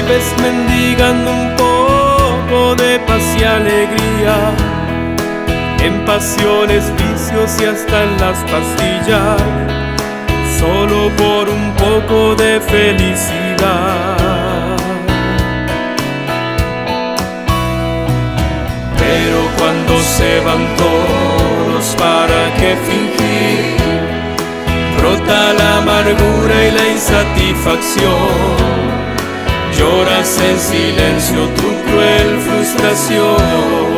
vives mendigando un poco de paz y alegría, en pasiones, vicios y hasta en las pastillas, solo por un poco de felicidad. Pero cuando se van todos, ¿para qué fingir? Brota la amargura y la insatisfacción, lloras en silencio tu cruel frustración.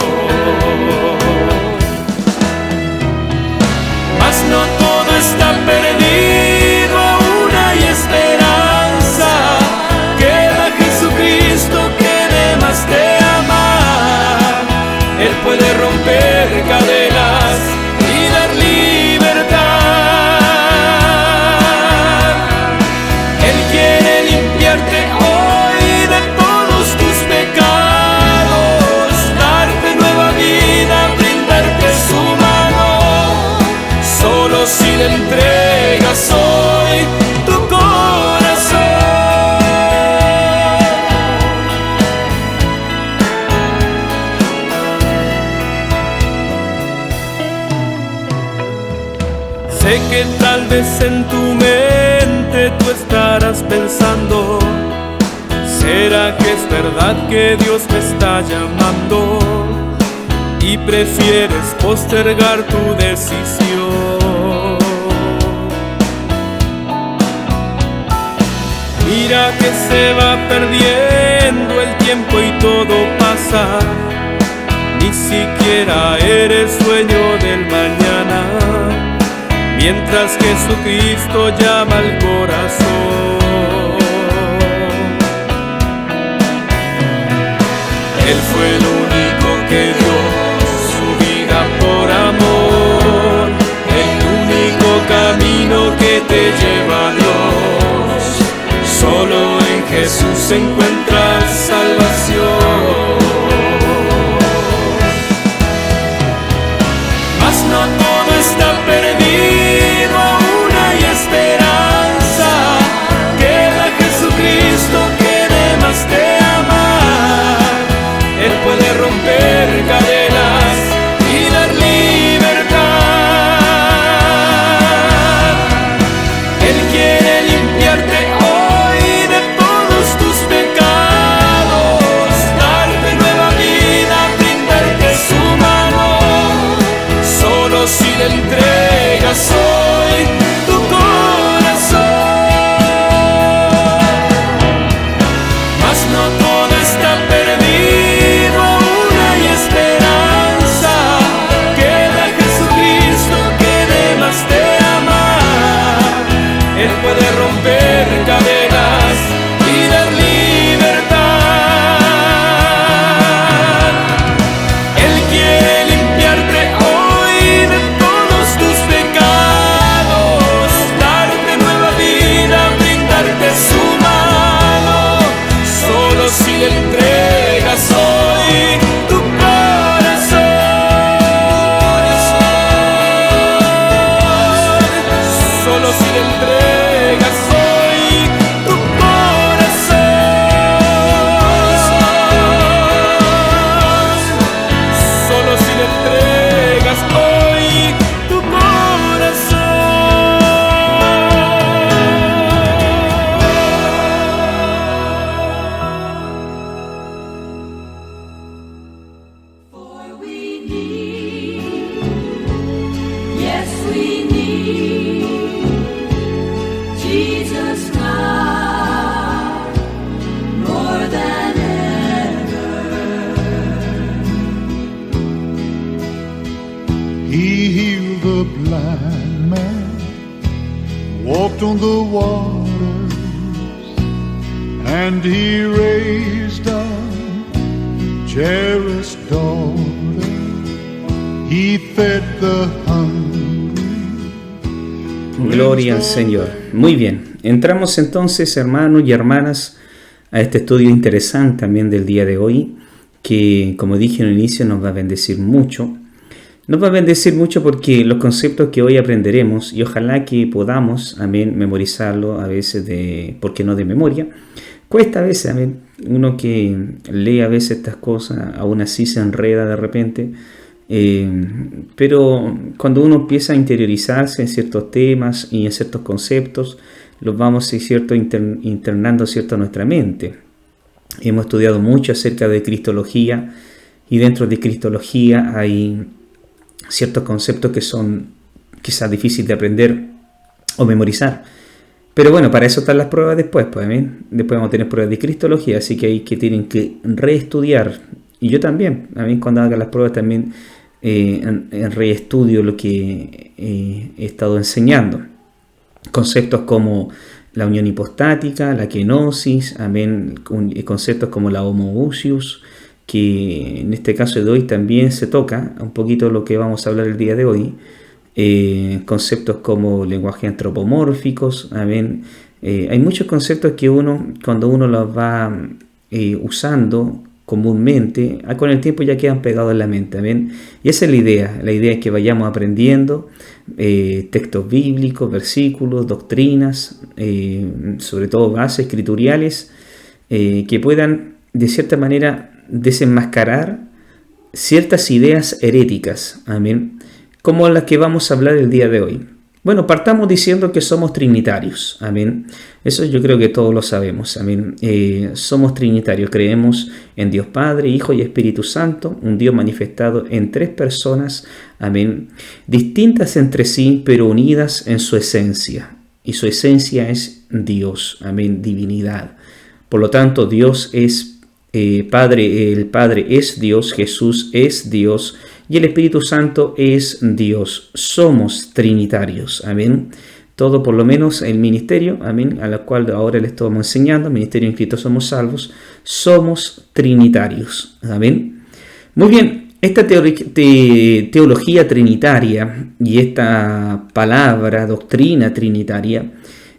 Mas no todo está perdido, aún hay esperanza. Queda Jesucristo que de más te ama. Él puede romper cadenas y dar libertad. Él quiere limpiarte hoy de todos tus pecados, darte nueva vida, brindarte su mano. Solo si le entregas hoy tu corazón. Sé que tal vez en tu mente tú estarás pensando: ¿será que es verdad que Dios me está llamando? Y prefieres postergar tu decisión. Mira que se va perdiendo el tiempo y todo pasa. Ni siquiera eres dueño del mañana, mientras Jesucristo llama al corazón. Él fue el único que dio su vida por amor, el único camino que te lleva a Dios. Solo en Jesús se encuentra salvación. Mas no todo está perdido, aún hay esperanza. Queda Jesucristo que de más te ama. Él puede romper cadenas y dar libertad. Él quiere limpiarte hoy de todos tus pecados, darte nueva vida, brindarte su mano. Solo si le entregas hoy tu corazón. Mas no todo está perdido, aún hay esperanza. Queda Jesucristo que de más te ama. Él puede romper cadenas y dar libertad. Él quiere limpiarte hoy de todos tus pecados, darte nueva vida, brindarte su mano. Solo si le entregas hoy tu corazón. Solo si le entregas hoy tu corazón. Solo si le entregas hoy tu For we need, yes we need Jesus now more than ever. He healed the blind man, walked on the waters, and he raised up Jairus' daughter. He fed the hungry. Gloria al Señor. Muy bien, entramos entonces, hermanos y hermanas, a este estudio interesante también del día de hoy, que como dije en el inicio nos va a bendecir mucho. Nos va a bendecir mucho porque los conceptos que hoy aprenderemos, y ojalá que podamos, amén, memorizarlo a veces ¿por qué no de memoria? Cuesta a veces, amén. Uno que lee a veces estas cosas, aún así se enreda de repente. Pero cuando uno empieza a interiorizarse en ciertos temas y en ciertos conceptos, los vamos internando, ¿cierto?, a nuestra mente. Hemos estudiado mucho acerca de cristología, y dentro de cristología hay ciertos conceptos que son quizás difíciles de aprender o memorizar. Pero bueno, para eso están las pruebas después, pues, ¿amén? Después vamos a tener pruebas de cristología, así que hay que tienen que reestudiar. Y yo también, a mí cuando haga las pruebas también reestudio lo que he estado enseñando. Conceptos como la unión hipostática, la kenosis, amén, conceptos como la homoousios, que en este caso de hoy también se toca un poquito lo que vamos a hablar el día de hoy. Conceptos como lenguaje antropomórficos, amén. Hay muchos conceptos que cuando uno los va usando comúnmente, con el tiempo ya quedan pegados en la mente, amén. Y esa es la idea es que vayamos aprendiendo textos bíblicos, versículos, doctrinas, sobre todo bases escriturales, que puedan de cierta manera desenmascarar ciertas ideas heréticas, amén, como las que vamos a hablar el día de hoy. Bueno, partamos diciendo que somos trinitarios, amén. Eso yo creo que todos lo sabemos, amén. Somos trinitarios, creemos en Dios Padre, Hijo y Espíritu Santo, un Dios manifestado en 3 personas, amén, distintas entre sí, pero unidas en su esencia. Y su esencia es Dios, amén, divinidad. Por lo tanto, Dios es Padre, el Padre es Dios, Jesús es Dios, y el Espíritu Santo es Dios. Somos trinitarios, amén. Todo, por lo menos el ministerio, amén, a la cual ahora les estamos enseñando, ministerio en Cristo somos salvos, somos trinitarios, amén. Muy bien, esta teología trinitaria y esta palabra, doctrina trinitaria,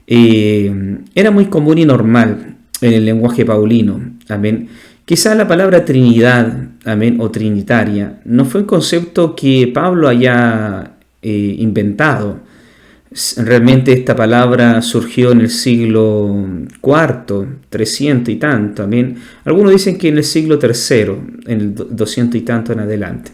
era muy común y normal en el lenguaje paulino, amén. Quizá la palabra Trinidad, amén, o trinitaria, no fue un concepto que Pablo haya inventado. Realmente esta palabra surgió en el siglo IV, 300 y tanto, amén. Algunos dicen que en el siglo III, en el 200 y tanto en adelante.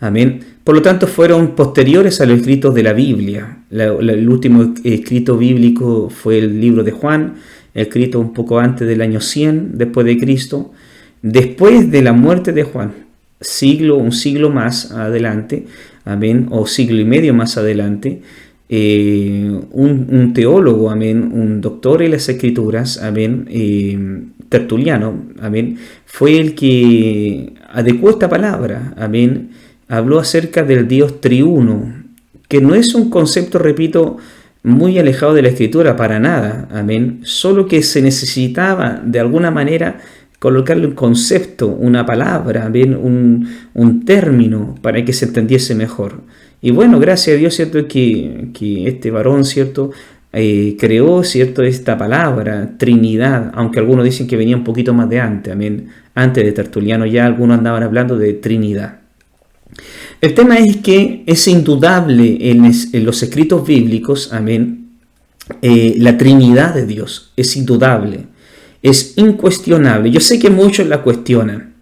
Amén. Por lo tanto, fueron posteriores a los escritos de la Biblia. El último escrito bíblico fue el libro de Juan, escrito un poco antes del año 100 después de Cristo, después de la muerte de Juan, un siglo más adelante, amén, o siglo y medio más adelante, un teólogo, amén, un doctor en las escrituras, amén, Tertuliano, amén, fue el que adecuó esta palabra, amén, habló acerca del Dios triuno, que no es un concepto, repito, muy alejado de la escritura, para nada, amén, solo que se necesitaba de alguna manera colocarle un concepto, una palabra, amén, un término para que se entendiese mejor. Y bueno, gracias a Dios, cierto, que este varón, cierto, creó, cierto, esta palabra, Trinidad, aunque algunos dicen que venía un poquito más de antes, amén, antes de Tertuliano ya algunos andaban hablando de Trinidad. El tema es que es indudable en los escritos bíblicos, amén, la Trinidad de Dios es indudable, es incuestionable. Yo sé que muchos la cuestionan,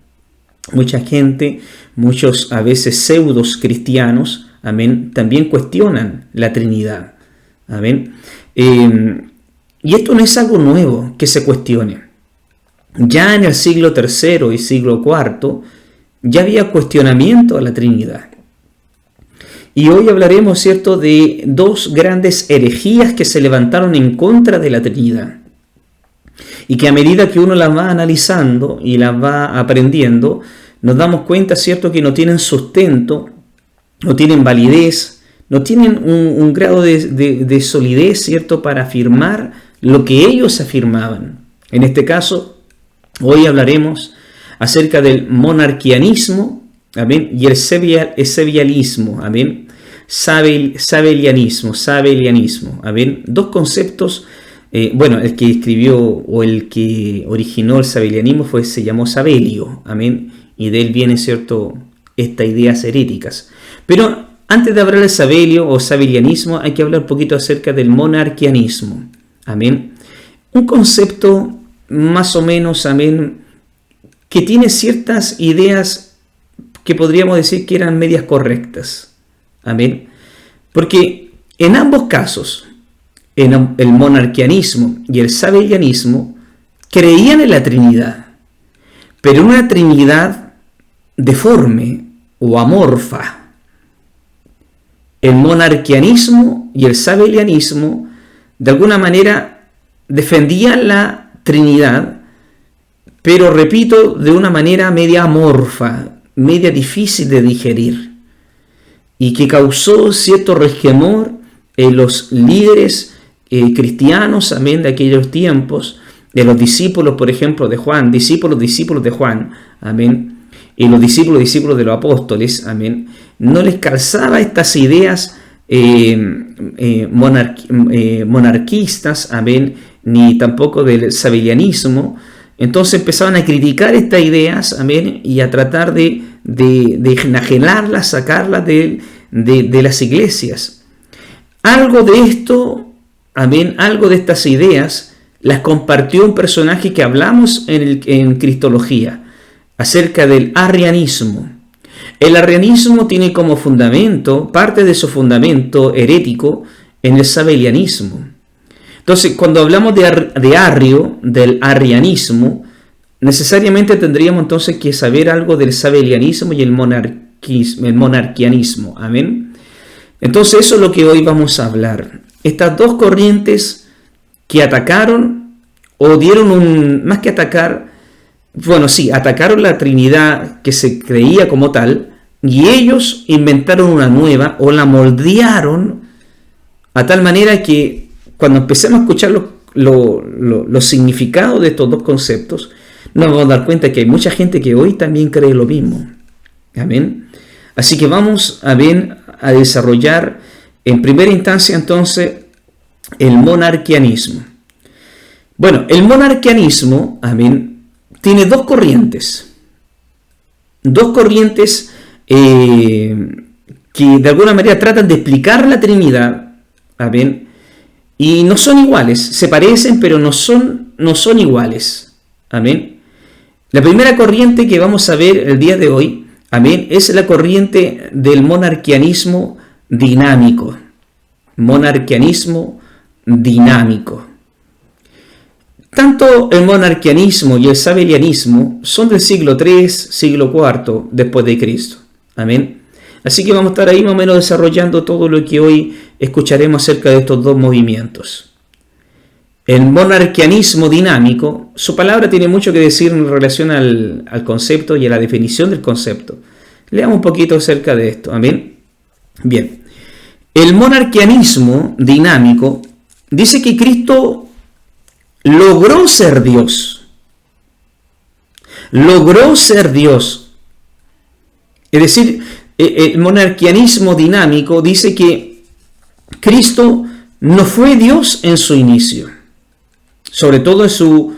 mucha gente, muchos a veces pseudos cristianos, amén, también cuestionan la Trinidad, amén. Y esto no es algo nuevo que se cuestione. Ya en el siglo III y siglo IV ya había cuestionamiento a la Trinidad. Y hoy hablaremos, cierto, de 2 grandes herejías que se levantaron en contra de la Trinidad. Y que a medida que uno las va analizando y las va aprendiendo, nos damos cuenta, cierto, que no tienen sustento, no tienen validez, no tienen un grado de solidez, cierto, para afirmar lo que ellos afirmaban. En este caso, hoy hablaremos acerca del monarquianismo, amén, y el sevialismo, amén, sabelianismo, amén, 2 conceptos. El que escribió o el que originó el sabelianismo se llamó Sabelio, amén, y de él viene, cierto, estas ideas heréticas. Pero antes de hablar del sabelio o sabelianismo, hay que hablar un poquito acerca del monarquianismo, amén, un concepto más o menos, amén, que tiene ciertas ideas que podríamos decir que eran medias correctas. Amén. Porque en ambos casos, en el monarquianismo y el sabellianismo, creían en la Trinidad, pero una Trinidad deforme o amorfa. El monarquianismo y el sabellianismo de alguna manera defendían la Trinidad, pero repito, de una manera media amorfa, media difícil de digerir, y que causó cierto resquemor en los líderes cristianos, amén, de aquellos tiempos, de los discípulos, por ejemplo, de Juan, discípulos de Juan, amén, y los discípulos de los apóstoles, amén, no les calzaba estas ideas monarquistas, amén, ni tampoco del sabellianismo. Entonces empezaban a criticar estas ideas, amén, y a tratar de enajenarlas, sacarlas de las iglesias. Algo de esto, amén, algo de estas ideas las compartió un personaje que hablamos en Cristología, acerca del arrianismo. El arrianismo tiene como fundamento, parte de su fundamento herético, en el sabellianismo. Entonces, cuando hablamos de arrio, del arrianismo, necesariamente tendríamos entonces que saber algo del sabellianismo y el monarquianismo. Amén. Entonces, eso es lo que hoy vamos a hablar. Estas dos corrientes que atacaron, o dieron más que atacar, atacaron la Trinidad que se creía como tal, y ellos inventaron una nueva, o la moldearon a tal manera que cuando empecemos a escuchar los significados de estos dos conceptos, nos vamos a dar cuenta que hay mucha gente que hoy también cree lo mismo. Amén. Así que vamos a desarrollar en primera instancia entonces el monarquianismo. Bueno, el monarquianismo, amén, tiene dos corrientes. Dos corrientes que de alguna manera tratan de explicar la Trinidad, amén, y no son iguales, se parecen, pero no son iguales. Amén. La primera corriente que vamos a ver el día de hoy, amén, es la corriente del monarquianismo dinámico. Monarquianismo dinámico. Tanto el monarquianismo y el sabellianismo son del siglo III, siglo IV después de Cristo. Amén. Así que vamos a estar ahí más o menos desarrollando todo lo que hoy escucharemos acerca de estos dos movimientos. El monarquianismo dinámico, su palabra tiene mucho que decir en relación al concepto y a la definición del concepto. Leamos un poquito acerca de esto. Amén. Bien. El monarquianismo dinámico dice que Cristo logró ser Dios. Logró ser Dios. Es decir, el monarquianismo dinámico dice que Cristo no fue Dios en su inicio, sobre todo en su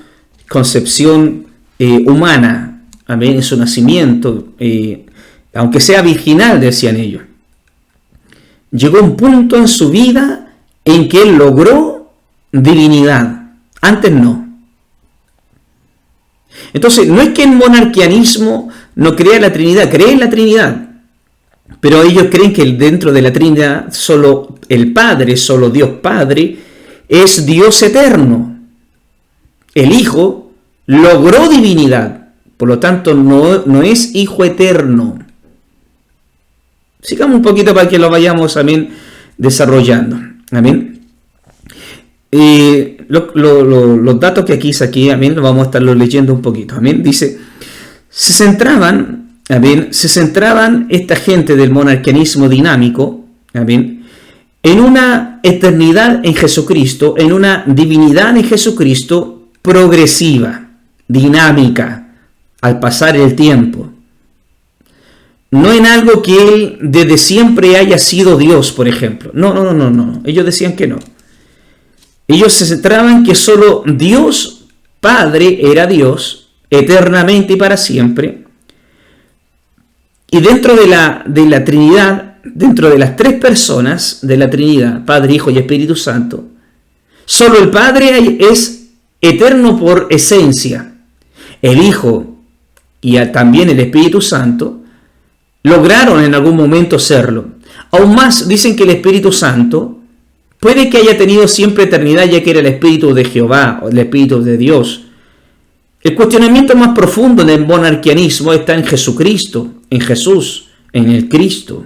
concepción humana, amén, en su nacimiento, aunque sea virginal, decían ellos. Llegó un punto en su vida en que él logró divinidad, antes no. Entonces, no es que el monarquianismo no crea la Trinidad, cree en la Trinidad, pero ellos creen que dentro de la Trinidad solo el Padre, solo Dios Padre, es Dios eterno. El Hijo logró divinidad, por lo tanto no es Hijo eterno. Sigamos un poquito para que lo vayamos también desarrollando. Amén. Los datos que aquí saqué, amén, lo vamos a estarlo leyendo un poquito. Amén. Dice, se centraban esta gente del monarquianismo dinámico, amén, en una eternidad en Jesucristo, en una divinidad en Jesucristo progresiva, dinámica, al pasar el tiempo. No en algo que él desde siempre haya sido Dios, por ejemplo. No. Ellos decían que no. Ellos se centraban que solo Dios Padre era Dios, eternamente y para siempre. Y dentro de la Trinidad, dentro de las tres personas de la Trinidad, Padre, Hijo y Espíritu Santo, solo el Padre es eterno por esencia. El Hijo y también el Espíritu Santo lograron en algún momento serlo. Aún más, dicen que el Espíritu Santo puede que haya tenido siempre eternidad, ya que era el Espíritu de Jehová o el Espíritu de Dios. El cuestionamiento más profundo del monarquianismo está en Jesucristo, en Jesús, en el Cristo.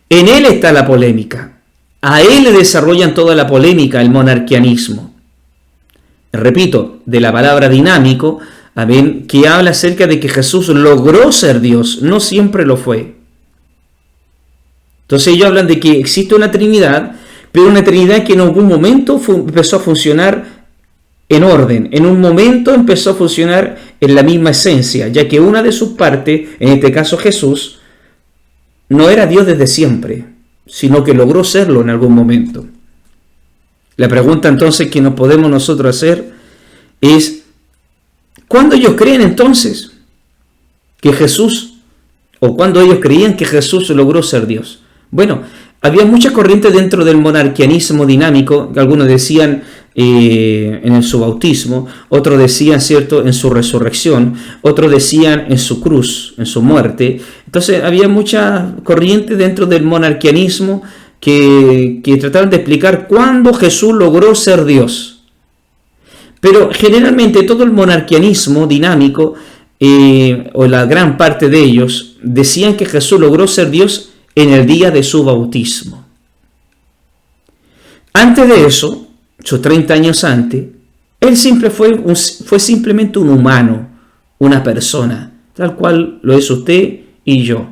En Él está la polémica. A Él le desarrollan toda la polémica, el monarquianismo. Repito, de la palabra dinámico, amén, que habla acerca de que Jesús logró ser Dios, no siempre lo fue. Entonces ellos hablan de que existe una Trinidad, pero una Trinidad que en algún momento empezó a funcionar en orden. En un momento empezó a funcionar en la misma esencia, ya que una de sus partes, en este caso Jesús, no era Dios desde siempre, sino que logró serlo en algún momento. La pregunta entonces que nos podemos nosotros hacer es, ¿cuándo ellos creen entonces que Jesús, o cuándo ellos creían que Jesús logró ser Dios? Bueno, había muchas corrientes dentro del monarquianismo dinámico, que algunos decían en su bautismo, otros decían, ¿cierto?, en su resurrección, otros decían en su cruz, en su muerte. Entonces había muchas corrientes dentro del monarquianismo que trataron de explicar cuándo Jesús logró ser Dios. Pero generalmente todo el monarquianismo dinámico, o la gran parte de ellos, decían que Jesús logró ser Dios en el día de su bautismo. Antes de eso, sus 30 años antes, él fue simplemente un humano, una persona, tal cual lo es usted y yo.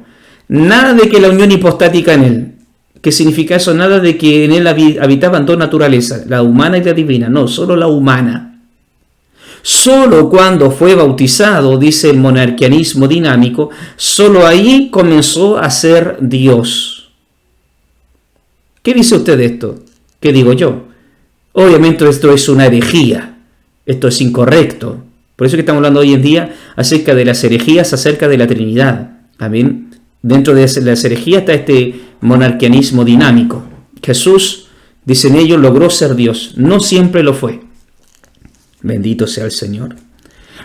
Nada de que la unión hipostática en él. ¿Qué significa eso? Nada de que en él habitaban dos naturalezas, la humana y la divina. No, solo la humana. Solo cuando fue bautizado, dice el monarquianismo dinámico, solo ahí comenzó a ser Dios. ¿Qué dice usted de esto? ¿Qué digo yo? Obviamente esto es una herejía, esto es incorrecto. Por eso que estamos hablando hoy en día acerca de las herejías, acerca de la Trinidad. Amén. Dentro de las herejías está este monarquianismo dinámico. Jesús, dicen ellos, logró ser Dios. No siempre lo fue. Bendito sea el Señor.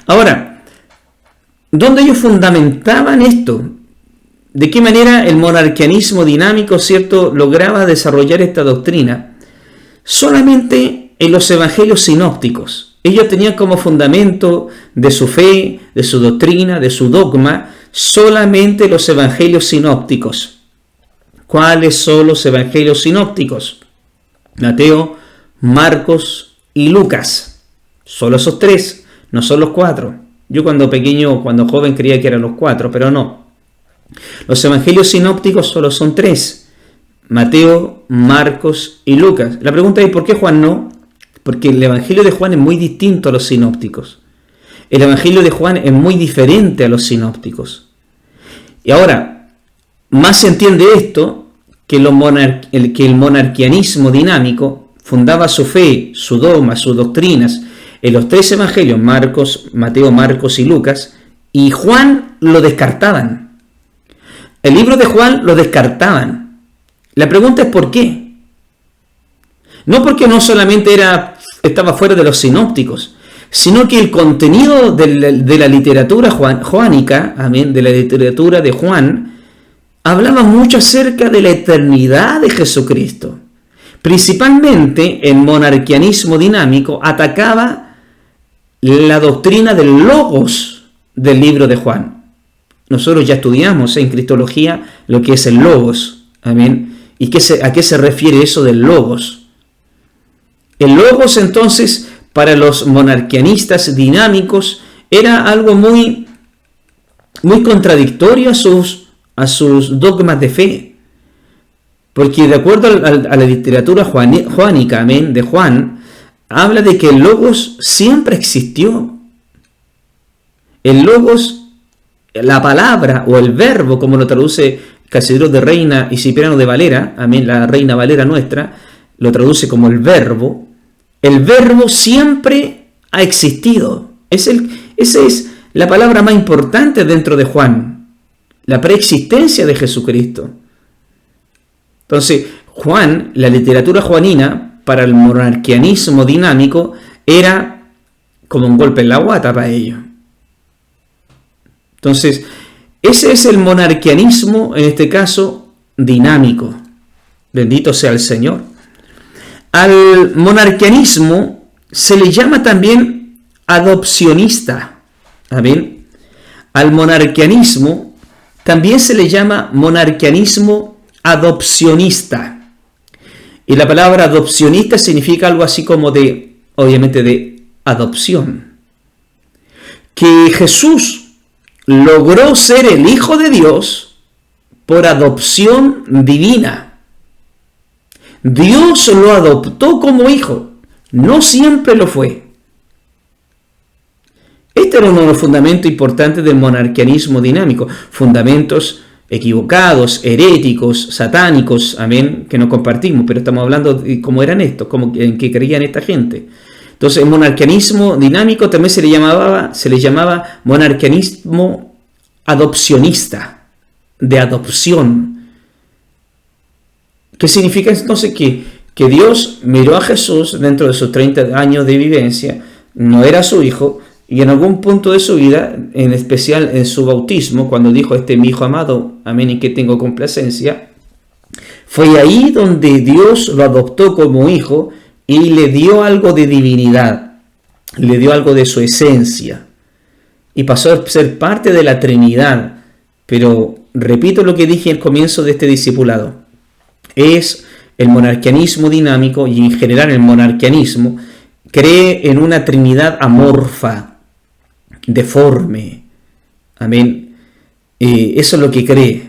Ahora, ¿dónde ellos fundamentaban esto? ¿De qué manera el monarquianismo dinámico, cierto, lograba desarrollar esta doctrina? Solamente en los evangelios sinópticos. Ellos tenían como fundamento de su fe, de su doctrina, de su dogma, solamente los evangelios sinópticos. ¿Cuáles son los evangelios sinópticos? Mateo, Marcos y Lucas. Solo esos tres, no son los cuatro. Yo cuando joven creía que eran los cuatro, pero no. Los evangelios sinópticos solo son tres. Mateo, Marcos y Lucas. La pregunta es, ¿por qué Juan no? Porque el evangelio de Juan es muy distinto a los sinópticos. El evangelio de Juan es muy diferente a los sinópticos. Y ahora, más se entiende esto, que el monarquianismo dinámico fundaba su fe, su dogma, sus doctrinas en los tres evangelios, Mateo, Marcos y Lucas, y Juan lo descartaban. El libro de Juan lo descartaban. La pregunta es ¿por qué? No porque no solamente estaba fuera de los sinópticos, sino que el contenido de la literatura joánica, amén, de la literatura de Juan, hablaba mucho acerca de la eternidad de Jesucristo. Principalmente el monarquianismo dinámico atacaba la doctrina del logos del libro de Juan. Nosotros ya estudiamos en Cristología lo que es el logos, amén. ¿Y a qué se refiere eso del logos? El logos entonces para los monarquianistas dinámicos era algo muy, muy contradictorio a sus dogmas de fe. Porque de acuerdo a la literatura joánica, amén, de Juan, habla de que el logos siempre existió. El logos, la palabra o el verbo, como lo traduce Casidro de Reina y Cipriano de Valera, amén, la Reina Valera nuestra, lo traduce como el verbo. El verbo siempre ha existido. Esa es la palabra más importante dentro de Juan. La preexistencia de Jesucristo. Entonces, Juan, la literatura juanina, para el monarquianismo dinámico, era como un golpe en la guata para ellos. Entonces, ese es el monarquianismo, en este caso, dinámico. Bendito sea el Señor. Al monarquianismo se le llama también adopcionista. Amén. Al monarquianismo también se le llama monarquianismo adopcionista. Y la palabra adopcionista significa algo así como de, obviamente, de adopción. Que Jesús logró ser el Hijo de Dios por adopción divina. Dios lo adoptó como hijo, no siempre lo fue. Este era uno de los fundamentos importantes del monarquianismo dinámico, fundamentos equivocados, heréticos, satánicos, amén, que no compartimos, pero estamos hablando de cómo eran estos, en qué creían esta gente. Entonces, el monarquianismo dinámico también se le llamaba monarquianismo adopcionista, de adopción. ¿Qué significa entonces? Que Dios miró a Jesús dentro de sus 30 años de vivencia, no era su hijo, y en algún punto de su vida, en especial en su bautismo, cuando dijo, este es mi hijo amado, amén, y que tengo complacencia, fue ahí donde Dios lo adoptó como hijo y le dio algo de divinidad, le dio algo de su esencia, y pasó a ser parte de la Trinidad. Pero repito lo que dije al comienzo de este discipulado. Es el monarquianismo dinámico, y en general el monarquianismo cree en una Trinidad amorfa, deforme. Amén. Eso es lo que cree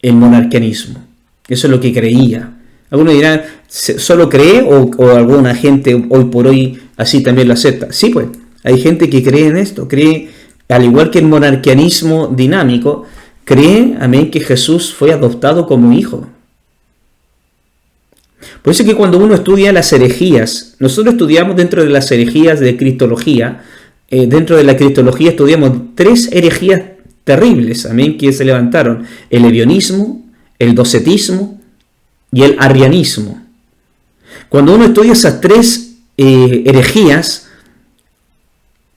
el monarquianismo. Eso es lo que creía. Algunos dirán, ¿solo cree o alguna gente hoy por hoy así también lo acepta? Sí, pues, hay gente que cree en esto, cree, al igual que el monarquianismo dinámico, cree, amén, que Jesús fue adoptado como hijo. Por eso es que cuando uno estudia las herejías, nosotros estudiamos dentro de las herejías de cristología, dentro de la cristología estudiamos 3 herejías terribles, amén, que se levantaron: el ebionismo, el docetismo y el arrianismo. Cuando uno estudia esas 3 herejías,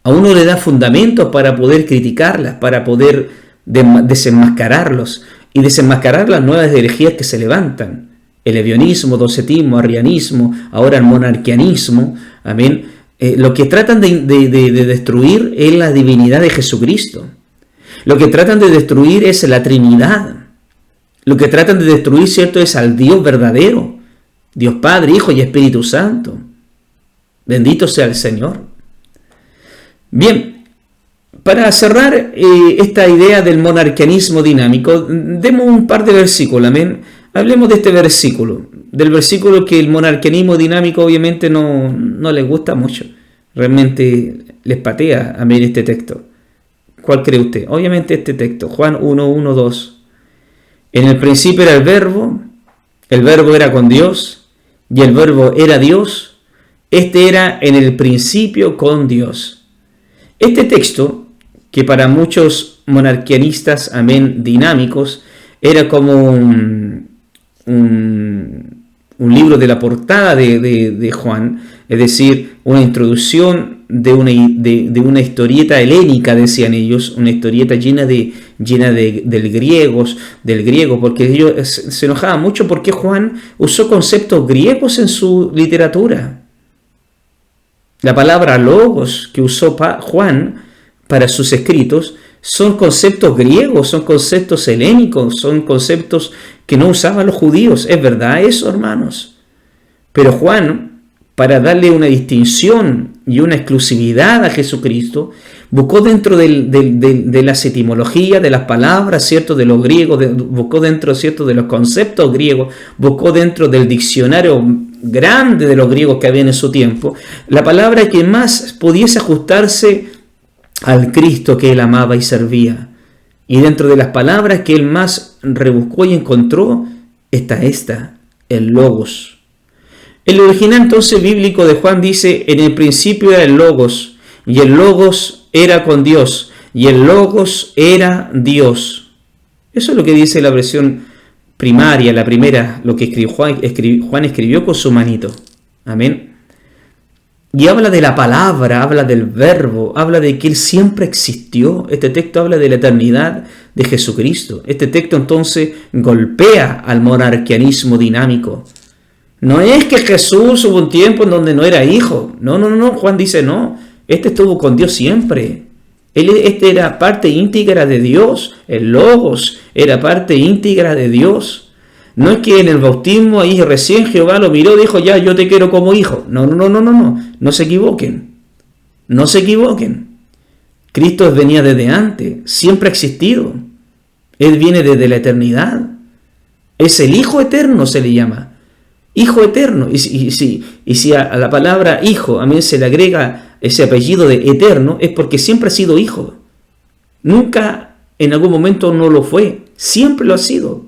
a uno le da fundamentos para poder criticarlas, para poder desenmascararlos y desenmascarar las nuevas herejías que se levantan. El ebionismo, docetismo, arrianismo, ahora el monarquianismo, amén. Lo que tratan de destruir es la divinidad de Jesucristo. Lo que tratan de destruir es la Trinidad. Lo que tratan de destruir, ¿cierto?, es al Dios verdadero, Dios Padre, Hijo y Espíritu Santo. Bendito sea el Señor. Bien, para cerrar esta idea del monarquianismo dinámico, demos un par de versículos, amén. Hablemos de este versículo, del versículo que el monarquianismo dinámico obviamente no les gusta mucho. Realmente les patea, amén, este texto. ¿Cuál cree usted? Obviamente este texto, Juan 1:1-2. En el principio era el verbo era con Dios, y el verbo era Dios. Este era en el principio con Dios. Este texto, que para muchos monarquianistas, amén, dinámicos, era como un libro de la portada de Juan, es decir, una introducción de una historieta helénica, decían ellos, una historieta llena del griego, porque ellos se enojaban mucho porque Juan usó conceptos griegos en su literatura. La palabra logos que usó Juan para sus escritos son conceptos griegos, son conceptos helénicos, son conceptos que no usaban los judíos. ¿Es verdad eso, hermanos? Pero Juan, para darle una distinción y una exclusividad a Jesucristo, buscó dentro de las etimologías, de las palabras, ¿cierto?, de los griegos, buscó dentro, ¿cierto?, de los conceptos griegos, buscó dentro del diccionario grande de los griegos que había en su tiempo, la palabra que más pudiese ajustarse al Cristo que él amaba y servía. Y dentro de las palabras que él más rebuscó y encontró, está esta, el Logos. El original entonces bíblico de Juan dice, en el principio era el Logos, y el Logos era con Dios, y el Logos era Dios. Eso es lo que dice la versión primaria, la primera, lo que Juan escribió con su manito. Amén. Y habla de la palabra, habla del verbo, habla de que Él siempre existió. Este texto habla de la eternidad de Jesucristo. Este texto entonces golpea al monarquianismo dinámico. No es que Jesús hubo un tiempo en donde no era hijo. No. Juan dice no. Este estuvo con Dios siempre. Este era parte íntegra de Dios. El Logos era parte íntegra de Dios. No es que en el bautismo ahí recién Jehová lo miró y dijo, ya, yo te quiero como hijo. No. No se equivoquen. No se equivoquen. Cristo venía desde antes. Siempre ha existido. Él viene desde la eternidad. Es el Hijo Eterno, se le llama. Hijo Eterno. Y si a la palabra hijo a mí se le agrega ese apellido de eterno, es porque siempre ha sido hijo. Nunca en algún momento no lo fue. Siempre lo ha sido.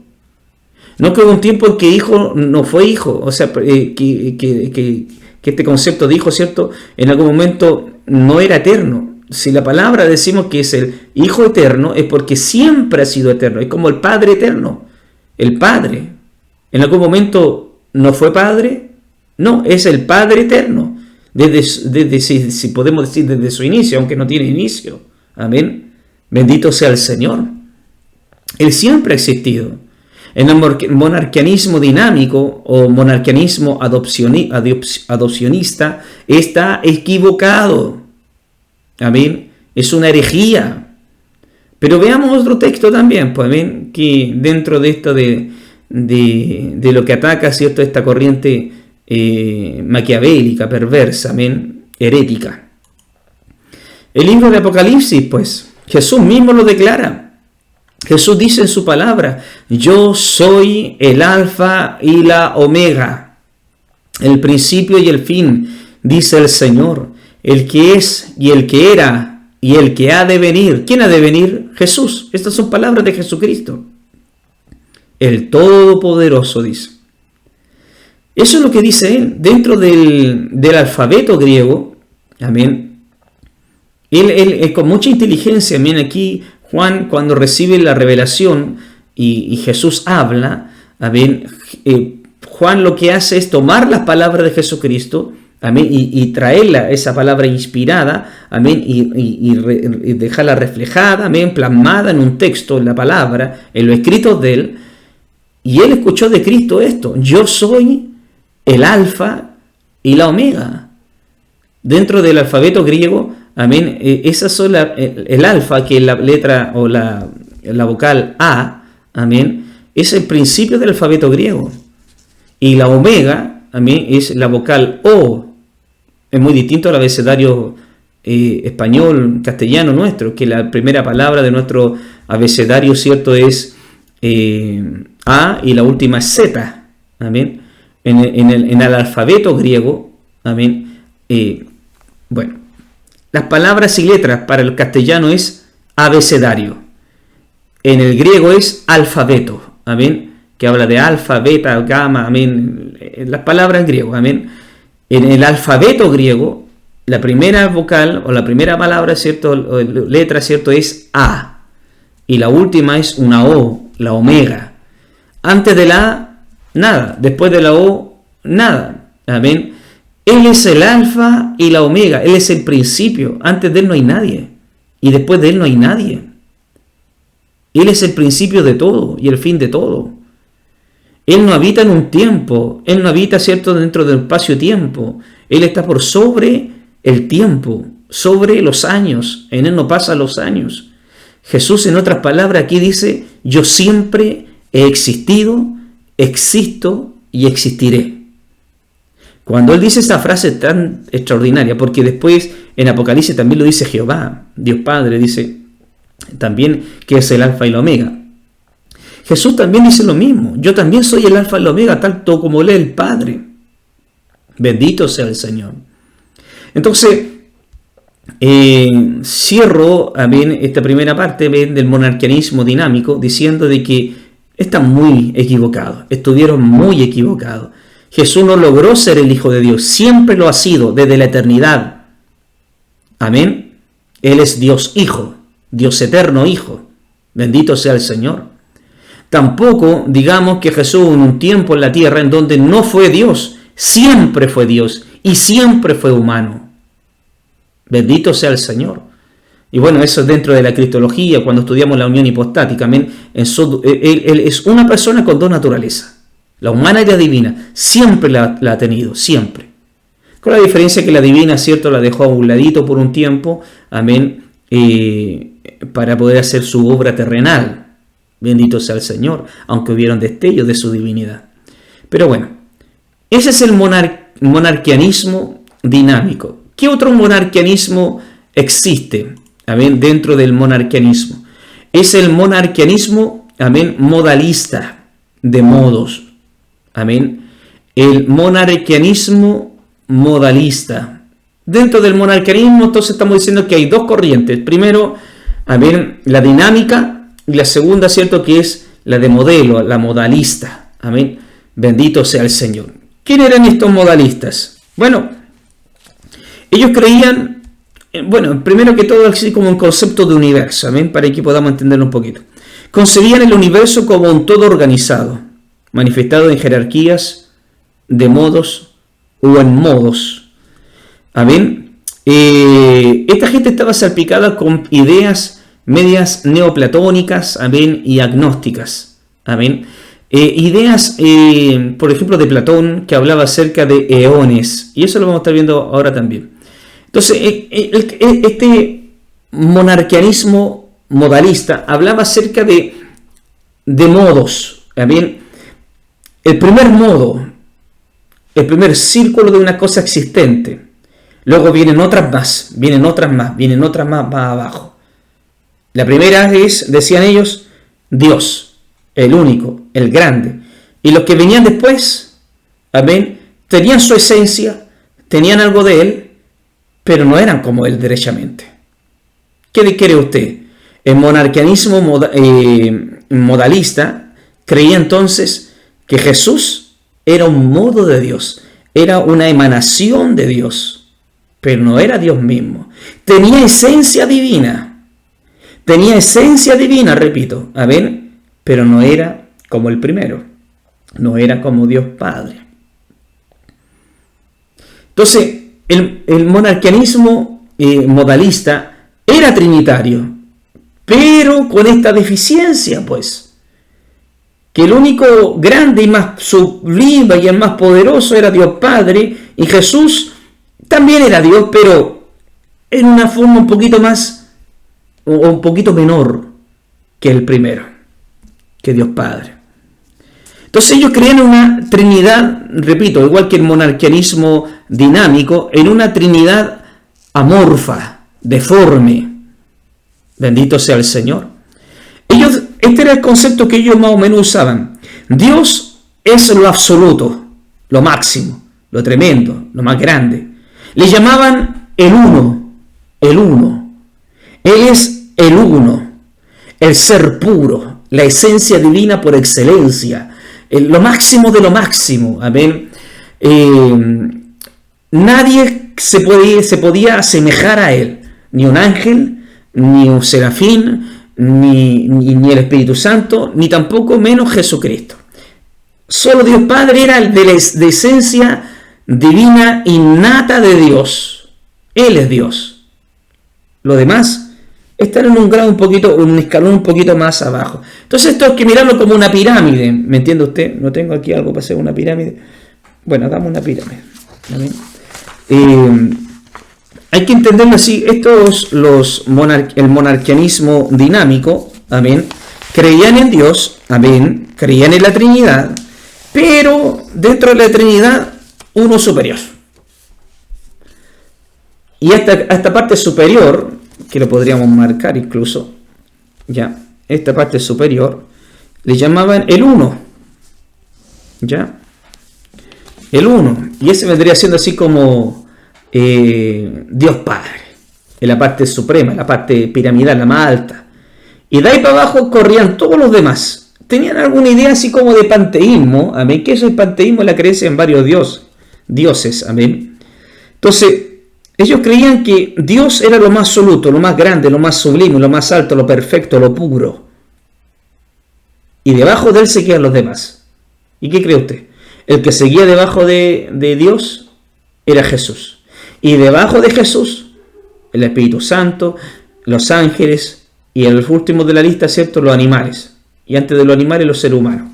No que hubo un tiempo en que hijo no fue hijo, o sea, que este concepto de hijo, ¿cierto? En algún momento no era eterno. Si la palabra decimos que es el Hijo Eterno, es porque siempre ha sido eterno. Es como el Padre Eterno. El Padre. ¿En algún momento no fue Padre? No, es el Padre Eterno. Desde si podemos decir desde su inicio, aunque no tiene inicio. Amén. Bendito sea el Señor. Él siempre ha existido. En el monarquianismo dinámico o monarquianismo adopcionista está equivocado. Amén. Es una herejía. Pero veamos otro texto también, pues, amén, que dentro de esto de lo que ataca, ¿cierto?, esta corriente maquiavélica, perversa, amén, herética. El libro de Apocalipsis, pues, Jesús mismo lo declara. Jesús dice en su palabra, yo soy el alfa y la omega, el principio y el fin, dice el Señor, el que es y el que era y el que ha de venir. ¿Quién ha de venir? Jesús. Estas son palabras de Jesucristo. El Todopoderoso dice. Eso es lo que dice él. Dentro del alfabeto griego, amén, él con mucha inteligencia, amén, aquí Juan, cuando recibe la revelación y Jesús habla, amén, Juan lo que hace es tomar las palabras de Jesucristo, amén, y traerla, esa palabra inspirada, amén, y dejarla reflejada, amén, plasmada en un texto, en la palabra, en los escritos de él. Y él escuchó de Cristo esto: yo soy el alfa y la omega. Dentro del alfabeto griego, amén, esas son el alfa, que es la letra o la vocal A, amén, es el principio del alfabeto griego. Y la omega, amén, es la vocal O. Es muy distinto al abecedario español, castellano nuestro, que la primera palabra de nuestro abecedario, ¿cierto?, es A y la última es Z. Amén. En el alfabeto griego, amén, bueno, las palabras y letras para el castellano es abecedario. En el griego es alfabeto, amén, que habla de alfa, beta, gamma, amén, las palabras en griego, amén. En el alfabeto griego, la primera vocal o la primera palabra, ¿cierto?, o letra, ¿cierto?, es A. Y la última es una O, la omega. Antes de la A, nada. Después de la O, nada. Amén. Él es el alfa y la omega. Él es el principio. Antes de él no hay nadie. Y después de él no hay nadie. Él es el principio de todo y el fin de todo. Él no habita en un tiempo. Él no habita, ¿cierto?, dentro del espacio-tiempo. Él está por sobre el tiempo, sobre los años. En él no pasan los años. Jesús, en otras palabras, aquí dice: yo siempre he existido, existo y existiré. Cuando él dice esa frase tan extraordinaria, porque después en Apocalipsis también lo dice Jehová, Dios Padre, dice también que es el alfa y la omega. Jesús también dice lo mismo: yo también soy el alfa y la omega, tanto como él es el Padre. Bendito sea el Señor. Entonces, cierro, amén, esta primera parte, amén, del monarquianismo dinámico, diciendo de que están muy equivocados, estuvieron muy equivocados. Jesús no logró ser el Hijo de Dios, siempre lo ha sido desde la eternidad. Amén. Él es Dios Hijo, Dios eterno Hijo. Bendito sea el Señor. Tampoco digamos que Jesús en un tiempo en la tierra en donde no fue Dios, siempre fue Dios y siempre fue humano. Bendito sea el Señor. Y bueno, eso es dentro de la cristología, cuando estudiamos la unión hipostática. Amén. Él es una persona con dos naturalezas, la humana y la divina. Siempre la ha tenido, siempre. Con la diferencia que la divina, cierto, la dejó a un ladito por un tiempo, amén, para poder hacer su obra terrenal. Bendito sea el Señor, aunque hubieron destellos de su divinidad. Pero bueno, ese es el monarquianismo dinámico. ¿Qué otro monarquianismo existe? Amén, dentro del monarquianismo. Es el monarquianismo, amén, modalista, de modos. Amén. El monarquianismo modalista. Dentro del monarquianismo, entonces estamos diciendo que hay dos corrientes. Primero, amén, la dinámica, y la segunda, cierto, que es la de modelo, la modalista. Amén. Bendito sea el Señor. ¿Quién eran estos modalistas? Bueno, ellos creían, bueno, primero que todo, así como un concepto de universo, amén, para que podamos entenderlo un poquito. Concebían el universo como un todo organizado, manifestado en jerarquías, de modos o en modos. Amén. Esta gente estaba salpicada con ideas medias neoplatónicas, amén, y agnósticas. Amén. Ideas, por ejemplo, de Platón, que hablaba acerca de eones, y eso lo vamos a estar viendo ahora también. Entonces, este monarquianismo modalista hablaba acerca de modos. Amén. El primer modo, el primer círculo de una cosa existente. Luego vienen otras más, vienen otras más abajo. La primera es, decían ellos, Dios, el único, el grande. Y los que venían después, amén, tenían su esencia, tenían algo de él, pero no eran como él derechamente. ¿Qué cree usted? El monarquianismo modalista creía entonces que Jesús era un modo de Dios, era una emanación de Dios, pero no era Dios mismo. Tenía esencia divina, repito, amén, pero no era como el primero, no era como Dios Padre. Entonces, el monarquianismo modalista era trinitario, pero con esta deficiencia, pues, que el único grande y más sublime y el más poderoso era Dios Padre, y Jesús también era Dios, pero en una forma un poquito más, o un poquito menor que el primero, que Dios Padre. Entonces ellos creían en una trinidad, repito, igual que el monarquianismo dinámico, en una trinidad amorfa, deforme. Bendito sea el Señor. Este era el concepto que ellos más o menos usaban. Dios es lo absoluto, lo máximo, lo tremendo, lo más grande. Le llamaban el uno. Él es el uno, el ser puro, la esencia divina por excelencia, lo máximo de lo máximo. Amén. Nadie se podía asemejar a él, ni un ángel, ni un serafín, ni el Espíritu Santo, ni tampoco menos Jesucristo. Solo Dios Padre era de esencia divina innata de Dios. Él es Dios. Lo demás están en un escalón un poquito más abajo. Entonces esto hay que mirarlo como una pirámide. ¿Me entiende usted? No tengo aquí algo para hacer una pirámide. Bueno, hagamos una pirámide. Hay que entenderlo así. El monarquianismo dinámico, amén, creían en Dios, amén, creían en la Trinidad, pero dentro de la Trinidad, uno superior. Y a esta parte superior, que lo podríamos marcar incluso, ya, esta parte superior, le llamaban el uno, ya, el uno, y ese vendría siendo así como Dios Padre, en la parte suprema, la parte piramidal, la más alta, y de ahí para abajo corrían todos los demás. Tenían alguna idea así como de panteísmo, amén, que eso es panteísmo, la creencia en varios dioses, amén. Entonces, ellos creían que Dios era lo más absoluto, lo más grande, lo más sublime, lo más alto, lo perfecto, lo puro. Y debajo de él seguían los demás. ¿Y qué cree usted? El que seguía debajo de Dios era Jesús. Y debajo de Jesús, el Espíritu Santo, los ángeles y el último de la lista, ¿cierto?, los animales. Y antes de los animales, los seres humanos.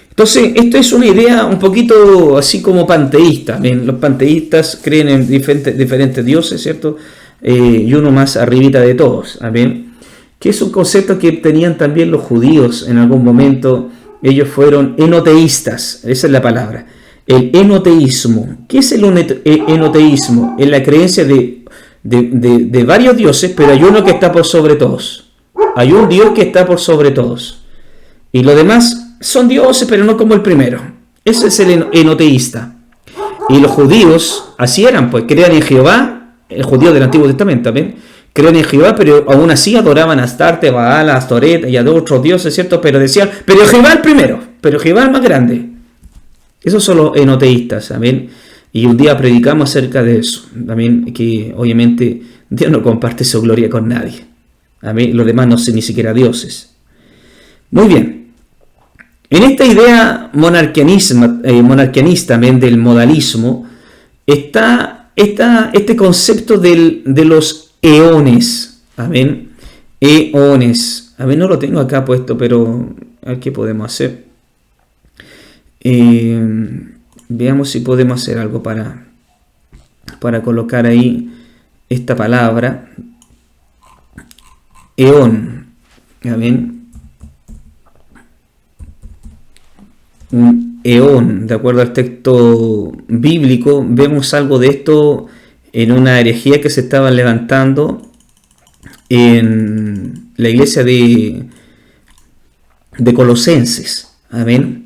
Entonces, esto es una idea un poquito así como panteísta. ¿Ven? Los panteístas creen en diferentes dioses, ¿cierto? Y uno más arribita de todos. ¿Ven? Que es un concepto que tenían también los judíos en algún momento. Ellos fueron enoteístas, esa es la palabra. El enoteísmo. ¿Qué es el enoteísmo? Es la creencia de varios dioses, pero hay uno que está por sobre todos. Hay un Dios que está por sobre todos. Y los demás son dioses, pero no como el primero. Ese es el enoteísta. Y los judíos así eran, pues creían en Jehová, el judío del Antiguo Testamento también, creían en Jehová, pero aún así adoraban a Astarte, Baal, a Astoret y a otros dioses, ¿cierto? Pero decían, pero Jehová el primero, pero Jehová el más grande. Esos son los enoteístas, amén. Y un día predicamos acerca de eso, también, que obviamente Dios no comparte su gloria con nadie. Amén. Los demás no son ni siquiera dioses. Muy bien. En esta idea monarquianista también del modalismo está este concepto de los eones. Amén. Eones. Amén, no lo tengo acá puesto, pero a ver qué podemos hacer. Veamos si podemos hacer algo para colocar ahí esta palabra. Eón. Amén. Un eón, de acuerdo al texto bíblico, vemos algo de esto en una herejía que se estaba levantando en la iglesia de Colosenses. Amén.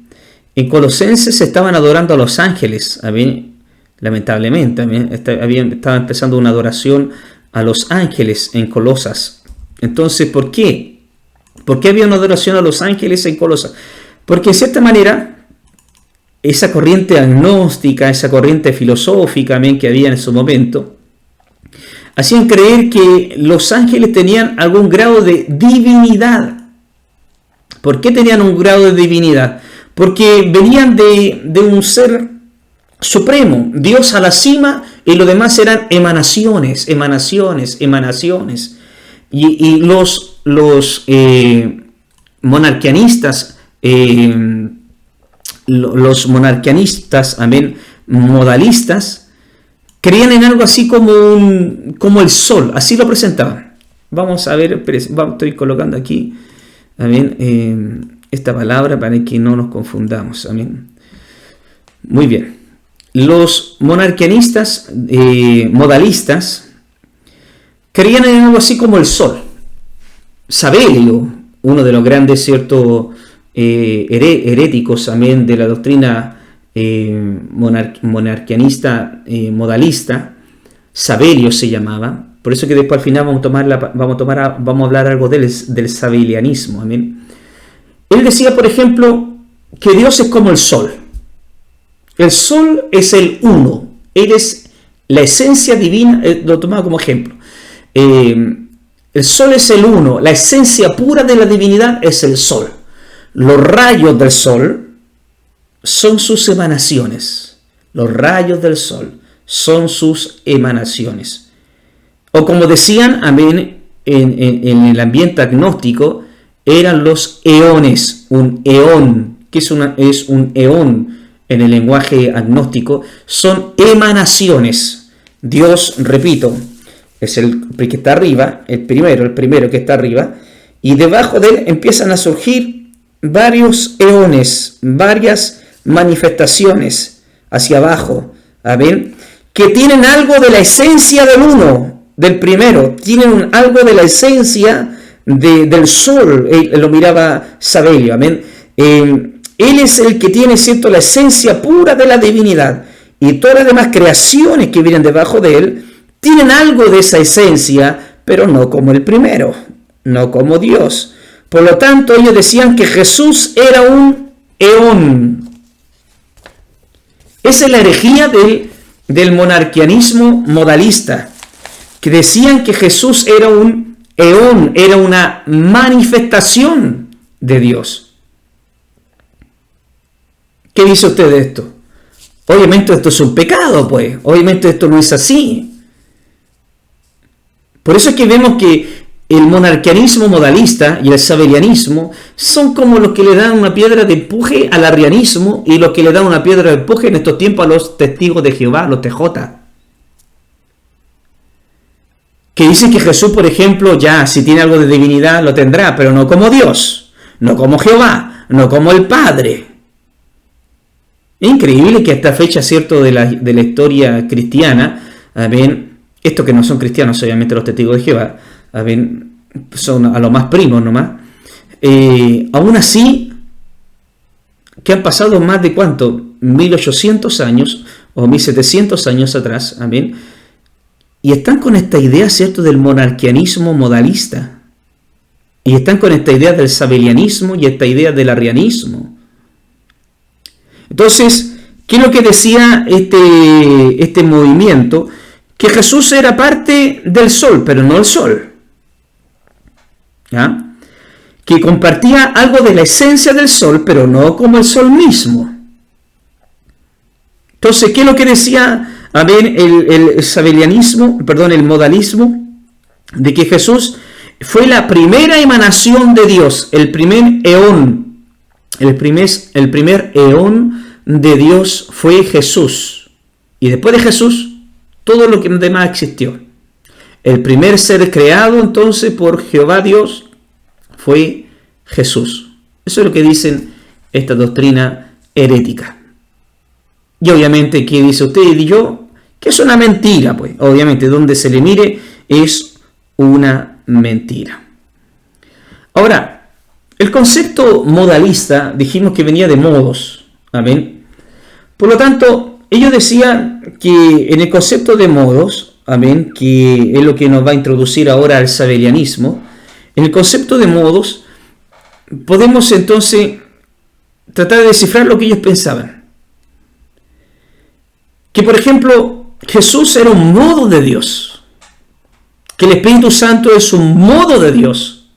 En Colosenses se estaban adorando a los ángeles. Amén. Lamentablemente, amén. Estaba empezando una adoración a los ángeles en Colosas. Entonces, ¿por qué? ¿Por qué había una adoración a los ángeles en Colosas? Porque en cierta manera, esa corriente agnóstica, esa corriente filosófica amén, que había en su momento, hacían creer que los ángeles tenían algún grado de divinidad. ¿Por qué tenían un grado de divinidad? Porque venían de un ser supremo, Dios a la cima, y lo demás eran emanaciones. Y los monarquianistas, amén, modalistas, creían en algo así como el sol, así lo presentaban. Vamos a ver, estoy colocando aquí, amén, esta palabra para que no nos confundamos, amén. Muy bien. Los monarquianistas, modalistas, creían en algo así como el sol. Sabelio, uno de los grandes, cierto, heréticos también de la doctrina monarquianista modalista, Sabelio se llamaba. Por eso que después al final vamos a hablar algo del sabelianismo. Amén. Él decía, por ejemplo, que Dios es como el sol. El sol es el uno. Él es la esencia divina. Lo tomaba como ejemplo. El sol es el uno. La esencia pura de la divinidad es el sol. Los rayos del sol son sus emanaciones. Los rayos del sol son sus emanaciones. O como decían, amén, en el ambiente agnóstico, eran los eones. Un eón. ¿Qué es un eón en el lenguaje agnóstico? Son emanaciones. Dios, repito, es el que está arriba, el primero que está arriba, y debajo de él empiezan a surgir varios eones, varias manifestaciones hacia abajo, amén, que tienen algo de la esencia del uno, del primero, tienen algo de la esencia del sol. Lo miraba Sabelio, amén. Él es el que tiene, cierto, la esencia pura de la divinidad, y todas las demás creaciones que vienen debajo de él tienen algo de esa esencia, pero no como el primero, no como Dios. Por lo tanto, ellos decían que Jesús era un eón. Esa es la herejía del monarquianismo modalista, que decían que Jesús era un eón, era una manifestación de Dios. ¿Qué dice usted de esto? obviamente esto es un pecado, pues. Obviamente esto no es así. Por eso es que vemos que el monarquianismo modalista y el sabelianismo son como los que le dan una piedra de empuje al arrianismo y los que le dan una piedra de empuje en estos tiempos a los testigos de Jehová, los TJ. Que dicen que Jesús, por ejemplo, ya si tiene algo de divinidad lo tendrá, pero no como Dios, no como Jehová, no como el Padre. Es increíble que a esta fecha, cierto, de la historia cristiana, amén, estos que no son cristianos, obviamente los testigos de Jehová, amén, son a lo más primos nomás, aún así, que han pasado más de ¿cuánto? 1800 años o 1700 años atrás, amén, y están con esta idea, cierto, del monarquianismo modalista, y están con esta idea del sabelianismo y esta idea del arrianismo. Entonces, ¿qué es lo que decía este movimiento? Que Jesús era parte del sol, pero no el sol. ¿Ya? Que compartía algo de la esencia del sol, pero no como el sol mismo. Entonces, ¿qué es lo que decía el sabelianismo, el modalismo? De que Jesús fue la primera emanación de Dios, el primer eón. El primer eón de Dios fue Jesús. Y después de Jesús, todo lo que demás existió. El primer ser creado entonces por Jehová Dios fue Jesús. Eso es lo que dicen esta doctrina herética. Y obviamente, ¿qué dice usted y yo? Que es una mentira, pues. Obviamente, donde se le mire es una mentira. Ahora, el concepto modalista dijimos que venía de modos. Amén. Por lo tanto, ellos decían que en el concepto de modos, amén, que es lo que nos va a introducir ahora al sabelianismo, en el concepto de modos podemos entonces tratar de descifrar lo que ellos pensaban. Que por ejemplo, Jesús era un modo de Dios, que el Espíritu Santo es un modo de Dios,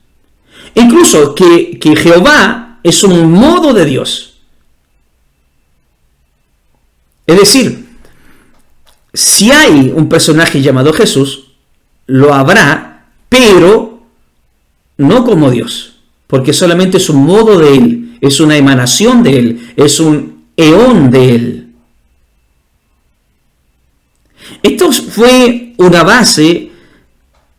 incluso que Jehová es un modo de Dios. Es decir, si hay un personaje llamado Jesús, lo habrá, pero no como Dios, porque solamente es un modo de Él, es una emanación de Él, es un eón de Él. Esto fue una base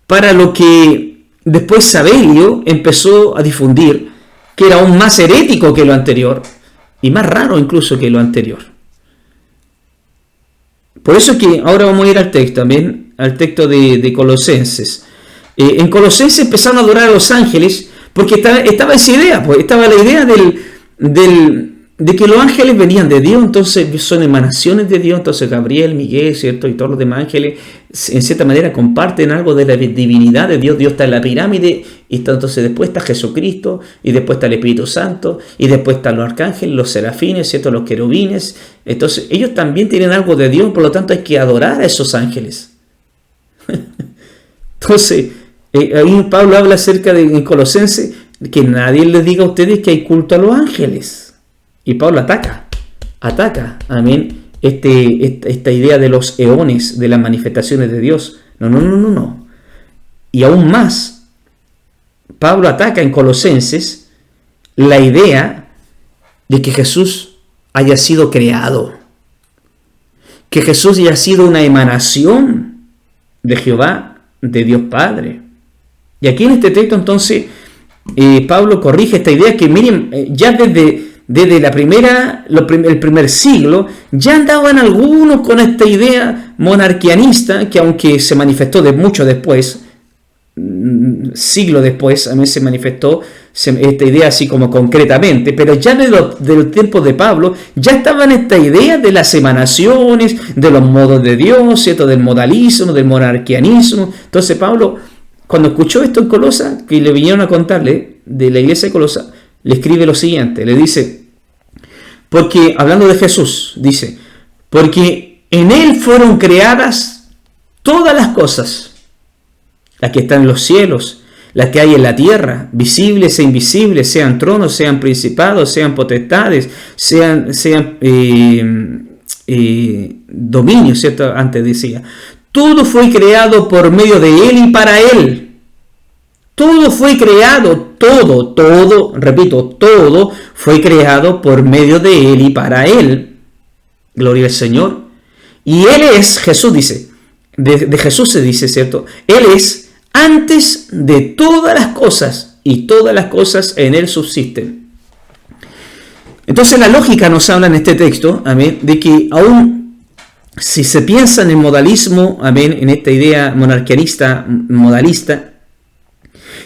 para lo que después Sabelio empezó a difundir, que era aún más herético que lo anterior, y más raro incluso que lo anterior. Por eso es que ahora vamos a ir al texto, también al texto de Colosenses. En Colosenses empezaron a adorar a los ángeles, porque estaba esa idea, pues estaba la idea de que los ángeles venían de Dios, entonces son emanaciones de Dios, entonces Gabriel, Miguel, ¿cierto? Y todos los demás ángeles, en cierta manera, comparten algo de la divinidad de Dios. Dios está en la pirámide, y entonces después está Jesucristo, y después está el Espíritu Santo, y después están los arcángeles, los serafines, ¿cierto? Los querubines. Entonces ellos también tienen algo de Dios, por lo tanto hay que adorar a esos ángeles. Entonces, ahí Pablo habla acerca de, en Colosenses, que nadie les diga a ustedes que hay culto a los ángeles. Y Pablo ataca, amén, esta idea de los eones, de las manifestaciones de Dios. No. Y aún más, Pablo ataca en Colosenses la idea de que Jesús haya sido creado, que Jesús haya sido una emanación de Jehová, de Dios Padre. Y aquí en este texto entonces Pablo corrige esta idea que miren, ya desde el primer siglo ya andaban algunos con esta idea monarquianista, que aunque se manifestó mucho después, siglo después, a mí se manifestó esta idea así como concretamente, pero ya del tiempo de Pablo ya estaban esta idea de las emanaciones, de los modos de Dios, ¿cierto? Del modalismo, del monarquianismo. Entonces Pablo, cuando escuchó esto en Colosa, que le vinieron a contarle de la iglesia de Colosa, le escribe lo siguiente, le dice, porque, hablando de Jesús, dice, porque en Él fueron creadas todas las cosas, las que están en los cielos, las que hay en la tierra, visibles e invisibles, sean tronos, sean principados, sean potestades, sean dominio, ¿cierto? Antes decía, todo fue creado por medio de Él y para Él. Todo fue creado, todo, repito, todo fue creado por medio de Él y para Él. Gloria al Señor. Y Él es, Jesús dice, de Jesús se dice, ¿cierto? Él es antes de todas las cosas y todas las cosas en Él subsisten. Entonces la lógica nos habla en este texto, amén, de que aún si se piensa en el modalismo, amén, en esta idea monarquialista, modalista,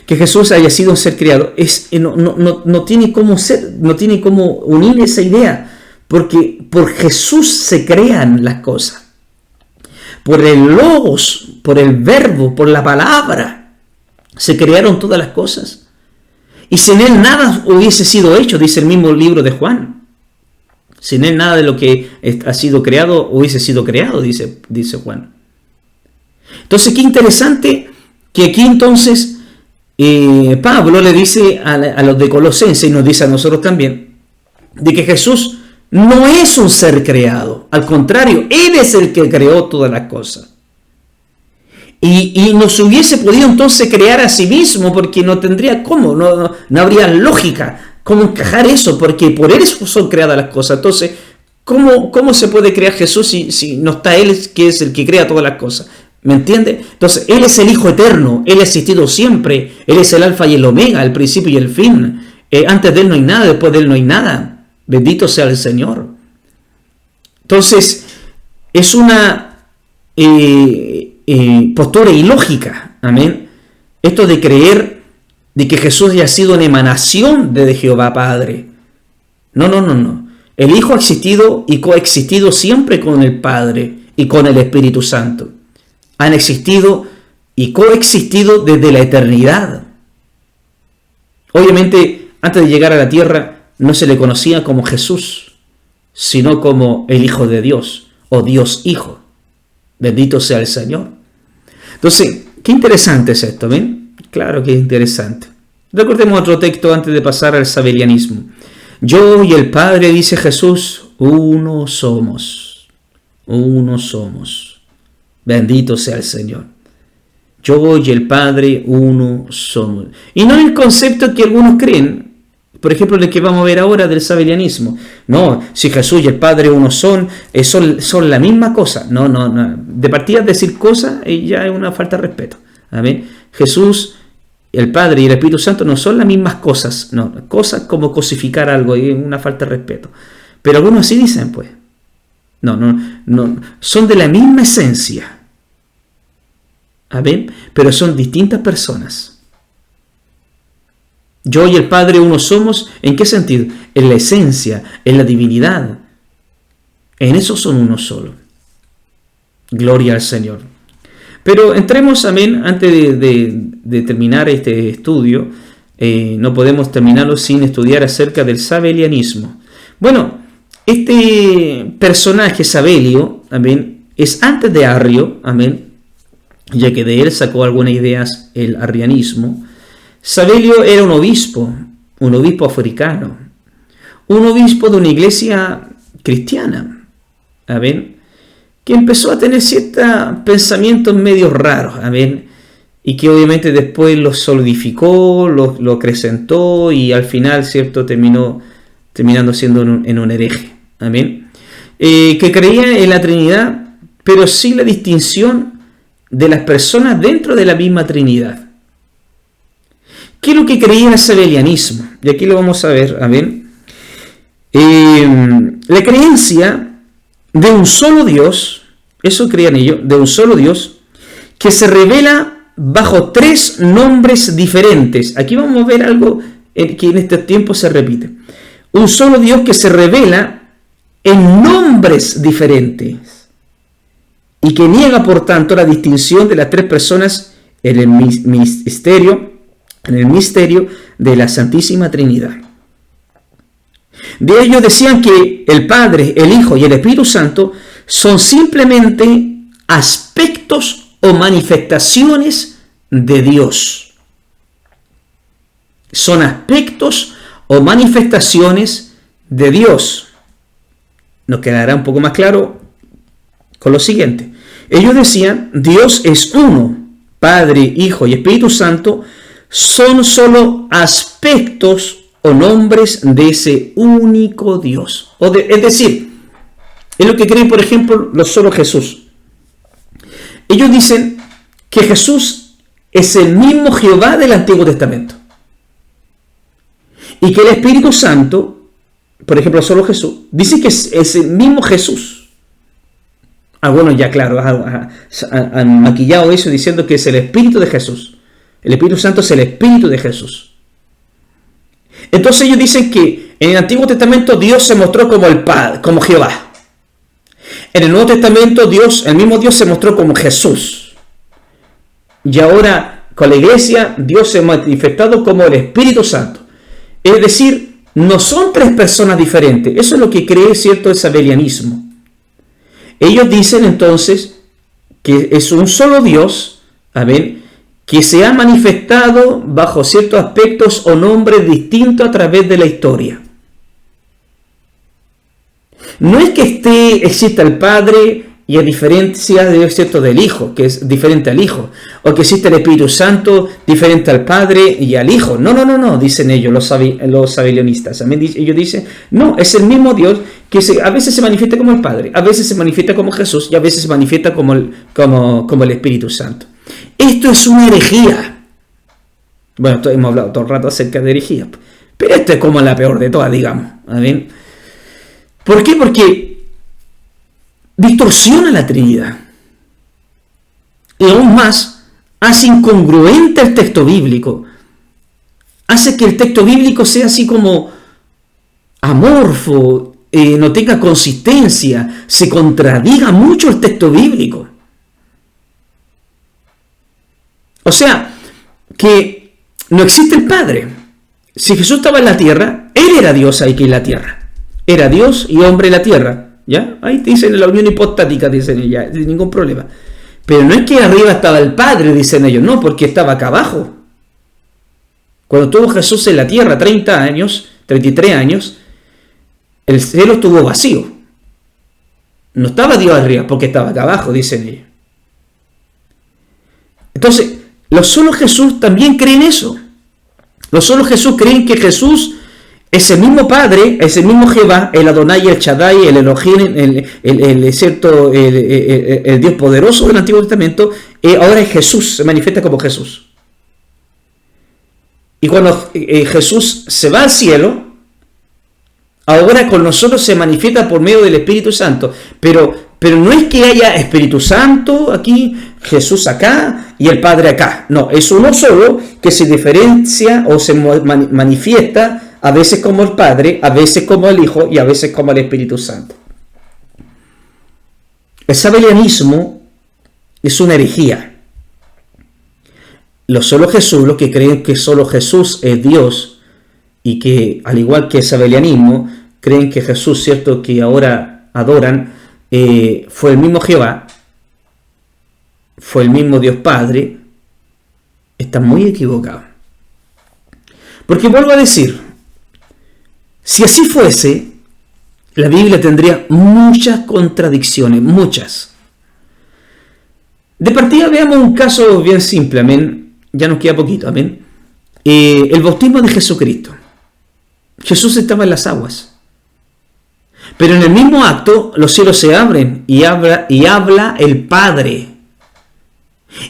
que Jesús haya sido un ser creado, no tiene cómo ser, no tiene cómo unir esa idea, porque por Jesús se crean las cosas. Por el logos, por el verbo, por la palabra, se crearon todas las cosas. Y sin Él nada hubiese sido hecho, dice el mismo libro de Juan. Sin Él nada de lo que ha sido creado hubiese sido creado, dice Juan. Entonces, qué interesante que aquí entonces Pablo le dice a los de Colosenses, y nos dice a nosotros también, de que Jesús no es un ser creado. Al contrario, Él es el que creó todas las cosas. Y nos hubiese podido entonces crear a sí mismo, porque no tendría cómo, no habría lógica cómo encajar eso, porque por Él son creadas las cosas. Entonces, ¿cómo se puede crear Jesús si no está Él, que es el que crea todas las cosas? ¿Me entiende? Entonces, Él es el Hijo eterno, Él ha existido siempre, Él es el alfa y el omega, el principio y el fin. Antes de Él no hay nada, después de Él no hay nada. Bendito sea el Señor. Entonces, es una postura ilógica, amén, esto de creer de que Jesús ya ha sido una emanación de Jehová Padre. No. El Hijo ha existido y coexistido siempre con el Padre y con el Espíritu Santo. Han existido y coexistido desde la eternidad. Obviamente, antes de llegar a la tierra, no se le conocía como Jesús, sino como el Hijo de Dios o Dios Hijo. Bendito sea el Señor. Entonces, qué interesante es esto, ¿ven? Claro que es interesante. Recordemos otro texto antes de pasar al sabelianismo. Yo y el Padre, dice Jesús, uno somos. Uno somos. Bendito sea el Señor. Yo y el Padre, uno somos. Y no el concepto que algunos creen, por ejemplo, el que vamos a ver ahora del sabelianismo. No, si Jesús y el Padre uno son la misma cosa. No. De partida decir cosas ya es una falta de respeto. Amén. Jesús, el Padre y el Espíritu Santo no son las mismas cosas. No, cosas como cosificar algo es una falta de respeto. Pero algunos así dicen, pues. No. Son de la misma esencia. Amén. Pero son distintas personas. Yo y el Padre uno somos, ¿en qué sentido? En la esencia, en la divinidad. En eso son uno solo. Gloria al Señor. Pero entremos, amén, antes de terminar este estudio, no podemos terminarlo sin estudiar acerca del sabelianismo. Bueno, este personaje Sabelio, amén, es antes de Arrio, amén, ya que de él sacó algunas ideas el arrianismo. Sabelio era un obispo africano, un obispo de una iglesia cristiana, ¿amén?, que empezó a tener ciertos pensamientos medio raros, ¿amén?, y que obviamente después los solidificó, lo acrecentó y al final, ¿cierto?, terminando siendo en un hereje, ¿amén?, que creía en la Trinidad, pero sin la distinción de las personas dentro de la misma Trinidad. ¿Qué es lo que creía el sabelianismo? Y aquí lo vamos a ver, amén. La creencia de un solo Dios, eso creían ellos, de un solo Dios, que se revela bajo tres nombres diferentes. Aquí vamos a ver algo que en este tiempo se repite. Un solo Dios que se revela en nombres diferentes y que niega, por tanto, la distinción de las tres personas en el misterio de la Santísima Trinidad. De ellos decían que el Padre, el Hijo y el Espíritu Santo son simplemente aspectos o manifestaciones de Dios. Son aspectos o manifestaciones de Dios. nos quedará un poco más claro con lo siguiente. Ellos decían, Dios es uno, Padre, Hijo y Espíritu Santo, son solo aspectos o nombres de ese único Dios. Es decir, es lo que creen, por ejemplo, los solo Jesús. Ellos dicen que Jesús es el mismo Jehová del Antiguo Testamento. Y que el Espíritu Santo, por ejemplo, solo Jesús, dice que es el mismo Jesús. Algunos ya, claro, han maquillado eso diciendo que es el Espíritu de Jesús. El Espíritu Santo es el Espíritu de Jesús. Entonces ellos dicen que en el Antiguo Testamento Dios se mostró como el Padre, como Jehová. En el Nuevo Testamento el mismo Dios se mostró como Jesús. Y ahora con la iglesia Dios se ha manifestado como el Espíritu Santo. Es decir, no son tres personas diferentes. Eso es lo que cree, cierto, el sabelianismo. Ellos dicen entonces que es un solo Dios, amén, que se ha manifestado bajo ciertos aspectos o nombres distintos a través de la historia. No es que exista el Padre y a diferencia del Hijo, que es diferente al Hijo, o que existe el Espíritu Santo diferente al Padre y al Hijo. No, dicen ellos, los sabelionistas. Ellos dicen, no, es el mismo Dios que a veces se manifiesta como el Padre, a veces se manifiesta como Jesús y a veces se manifiesta como el Espíritu Santo. Esto es una herejía. Bueno, hemos hablado todo el rato acerca de herejía, pero esta es como la peor de todas, digamos. ¿Amén? ¿Por qué? Porque distorsiona la Trinidad. Y aún más, hace incongruente el texto bíblico. Hace que el texto bíblico sea así como amorfo, no tenga consistencia, se contradiga mucho el texto bíblico. O sea, que no existe el Padre. Si Jesús estaba en la tierra, Él era Dios aquí en la tierra. Era Dios y hombre en la tierra. ¿Ya? Ahí dicen la unión hipostática, dicen ellos, sin ningún problema. Pero no es que arriba estaba el Padre, dicen ellos, no, porque estaba acá abajo. Cuando tuvo Jesús en la tierra 33 años, el cielo estuvo vacío. No estaba Dios arriba, porque estaba acá abajo, dicen ellos. Entonces, los solo Jesús también creen eso. Los solo Jesús creen que Jesús es el mismo Padre, es el mismo Jehová, el Adonai, el Shaddai, el Elohim, el Dios poderoso del Antiguo Testamento, ahora es Jesús, se manifiesta como Jesús. Y cuando Jesús se va al cielo, ahora con nosotros se manifiesta por medio del Espíritu Santo. Pero no es que haya Espíritu Santo aquí, Jesús acá y el Padre acá. No, es uno solo que se diferencia o se manifiesta a veces como el Padre, a veces como el Hijo y a veces como el Espíritu Santo. El sabelianismo es una herejía. Los que creen que solo Jesús es Dios y que, al igual que el sabelianismo, creen que Jesús, cierto, que ahora adoran, fue el mismo Jehová, fue el mismo Dios Padre, están muy equivocados. Porque vuelvo a decir, si así fuese, la Biblia tendría muchas contradicciones, muchas. De partida veamos un caso bien simple, amén. Ya nos queda poquito, amén. El bautismo de Jesucristo. Jesús estaba en las aguas. Pero en el mismo acto, los cielos se abren y habla el Padre.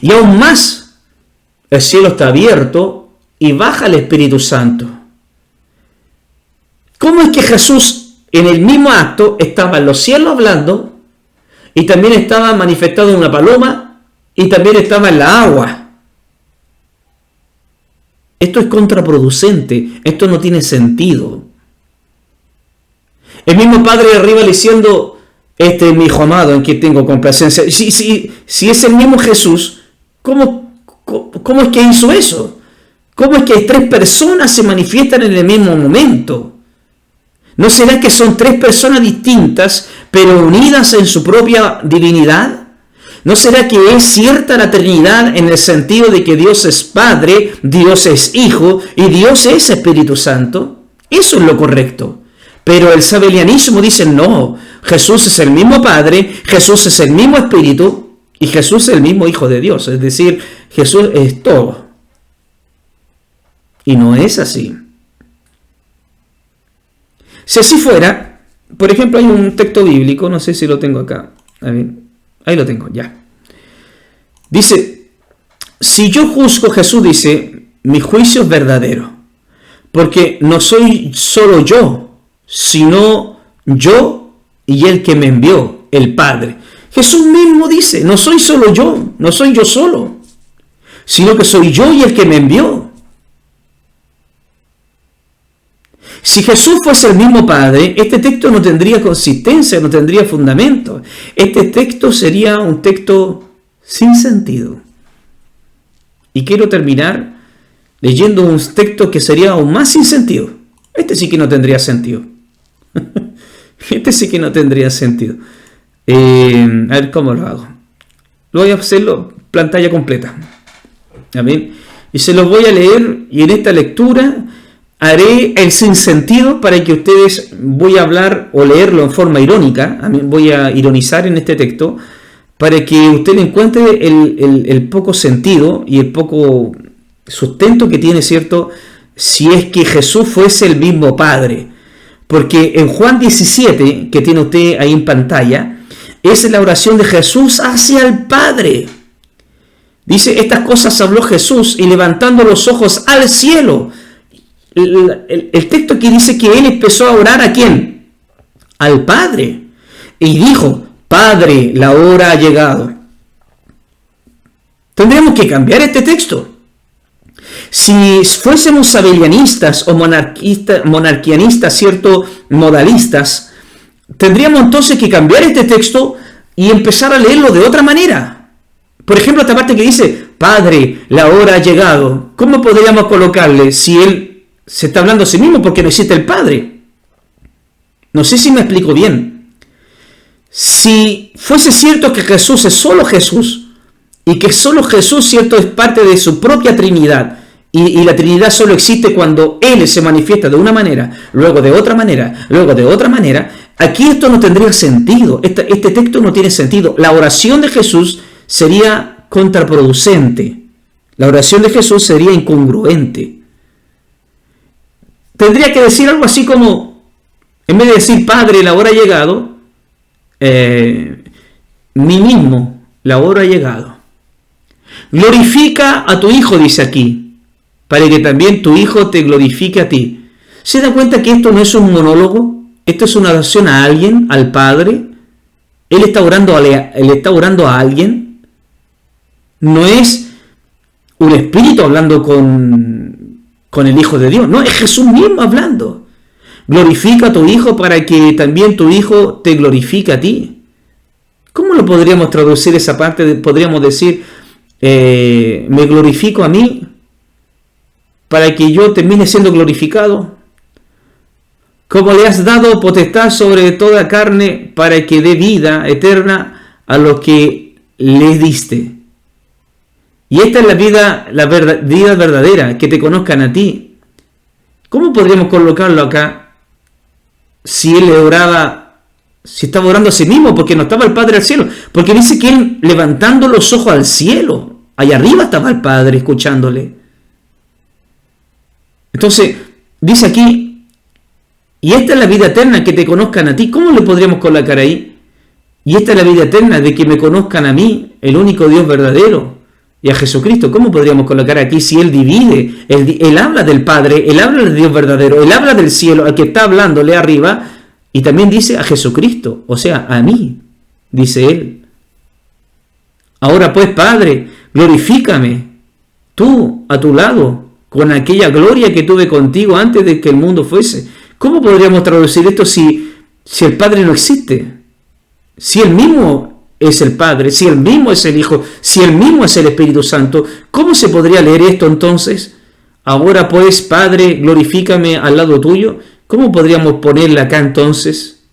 Y aún más, el cielo está abierto y baja el Espíritu Santo. ¿Cómo es que Jesús en el mismo acto estaba en los cielos hablando y también estaba manifestado en una paloma y también estaba en la agua? Esto es contraproducente, esto no tiene sentido. El mismo Padre de arriba diciendo, este es mi Hijo amado en quien tengo complacencia. Si es el mismo Jesús, ¿cómo es que hizo eso? ¿Cómo es que tres personas se manifiestan en el mismo momento? ¿No será que son tres personas distintas, pero unidas en su propia divinidad? ¿No será que es cierta la Trinidad en el sentido de que Dios es Padre, Dios es Hijo y Dios es Espíritu Santo? Eso es lo correcto. Pero el sabelianismo dice, no, Jesús es el mismo Padre, Jesús es el mismo Espíritu y Jesús es el mismo Hijo de Dios. Es decir, Jesús es todo. Y no es así. Si así fuera, por ejemplo, hay un texto bíblico, no sé si lo tengo acá. A ver, ahí lo tengo, ya. Dice, si yo juzgo, Jesús dice, mi juicio es verdadero, porque no soy solo yo, sino yo y el que me envió, el Padre. Jesús mismo dice, no soy solo yo, no soy yo solo, sino que soy yo y el que me envió. Si Jesús fuese el mismo Padre, este texto no tendría consistencia, no tendría fundamento. Este texto sería un texto sin sentido. Y quiero terminar leyendo un texto que sería aún más sin sentido. Este sí que no tendría sentido. Este sí que no tendría sentido. A ver cómo lo hago. Lo voy a hacerlo pantalla completa. Amén. Y se los voy a leer, y en esta lectura haré el sinsentido para que ustedes, voy a hablar o leerlo en forma irónica, voy a ironizar en este texto, para que usted le encuentre el poco sentido y el poco sustento que tiene, ¿cierto? Si es que Jesús fuese el mismo Padre. Porque en Juan 17, que tiene usted ahí en pantalla, es la oración de Jesús hacia el Padre. Dice, estas cosas habló Jesús y levantando los ojos al cielo. El texto aquí dice que él empezó a orar ¿a quién? Al Padre. Y dijo, Padre, la hora ha llegado. Tendríamos que cambiar este texto. Si fuésemos sabelianistas o monarquianistas, cierto, modalistas, tendríamos entonces que cambiar este texto y empezar a leerlo de otra manera. Por ejemplo, esta parte que dice, Padre, la hora ha llegado. ¿Cómo podríamos colocarle si él se está hablando a sí mismo porque no existe el Padre? No sé si me explico bien. Si fuese cierto que Jesús es solo Jesús y que solo Jesús, cierto, es parte de su propia Trinidad y la Trinidad solo existe cuando Él se manifiesta de una manera, luego de otra manera, luego de otra manera, aquí esto no tendría sentido. Este texto no tiene sentido. La oración de Jesús sería contraproducente. La oración de Jesús sería incongruente. Tendría que decir algo así como, en vez de decir, Padre, la hora ha llegado, mí mismo, la hora ha llegado. Glorifica a tu Hijo, dice aquí, para que también tu Hijo te glorifique a ti. ¿Se da cuenta que esto no es un monólogo? Esto es una oración a alguien, al Padre. Él está orando a alguien. No es un espíritu hablando con el Hijo de Dios. No, es Jesús mismo hablando. Glorifica a tu Hijo para que también tu Hijo te glorifique a ti. ¿Cómo lo podríamos traducir esa parte? Podríamos decir, me glorifico a mí para que yo termine siendo glorificado. Como le has dado potestad sobre toda carne para que dé vida eterna a los que le diste. Y esta es la vida verdadera, que te conozcan a ti. ¿Cómo podríamos colocarlo acá? Si él estaba orando a sí mismo, porque no estaba el Padre al cielo. Porque dice que él levantando los ojos al cielo, allá arriba estaba el Padre escuchándole. Entonces, dice aquí, y esta es la vida eterna, que te conozcan a ti. ¿Cómo le podríamos colocar ahí? Y esta es la vida eterna, de que me conozcan a mí, el único Dios verdadero, y a Jesucristo. ¿Cómo podríamos colocar aquí si él divide? Él habla del Padre, él habla del Dios verdadero, él habla del cielo, al que está hablándole arriba, y también dice a Jesucristo, o sea, a mí, dice él. Ahora pues, Padre, glorifícame, tú a tu lado, con aquella gloria que tuve contigo antes de que el mundo fuese. ¿Cómo podríamos traducir esto si el Padre no existe? Si él mismo es el Padre, si él mismo es el Hijo, si él mismo es el Espíritu Santo, ¿cómo se podría leer esto entonces? Ahora pues, Padre, glorifícame al lado tuyo. ¿Cómo podríamos ponerla acá entonces?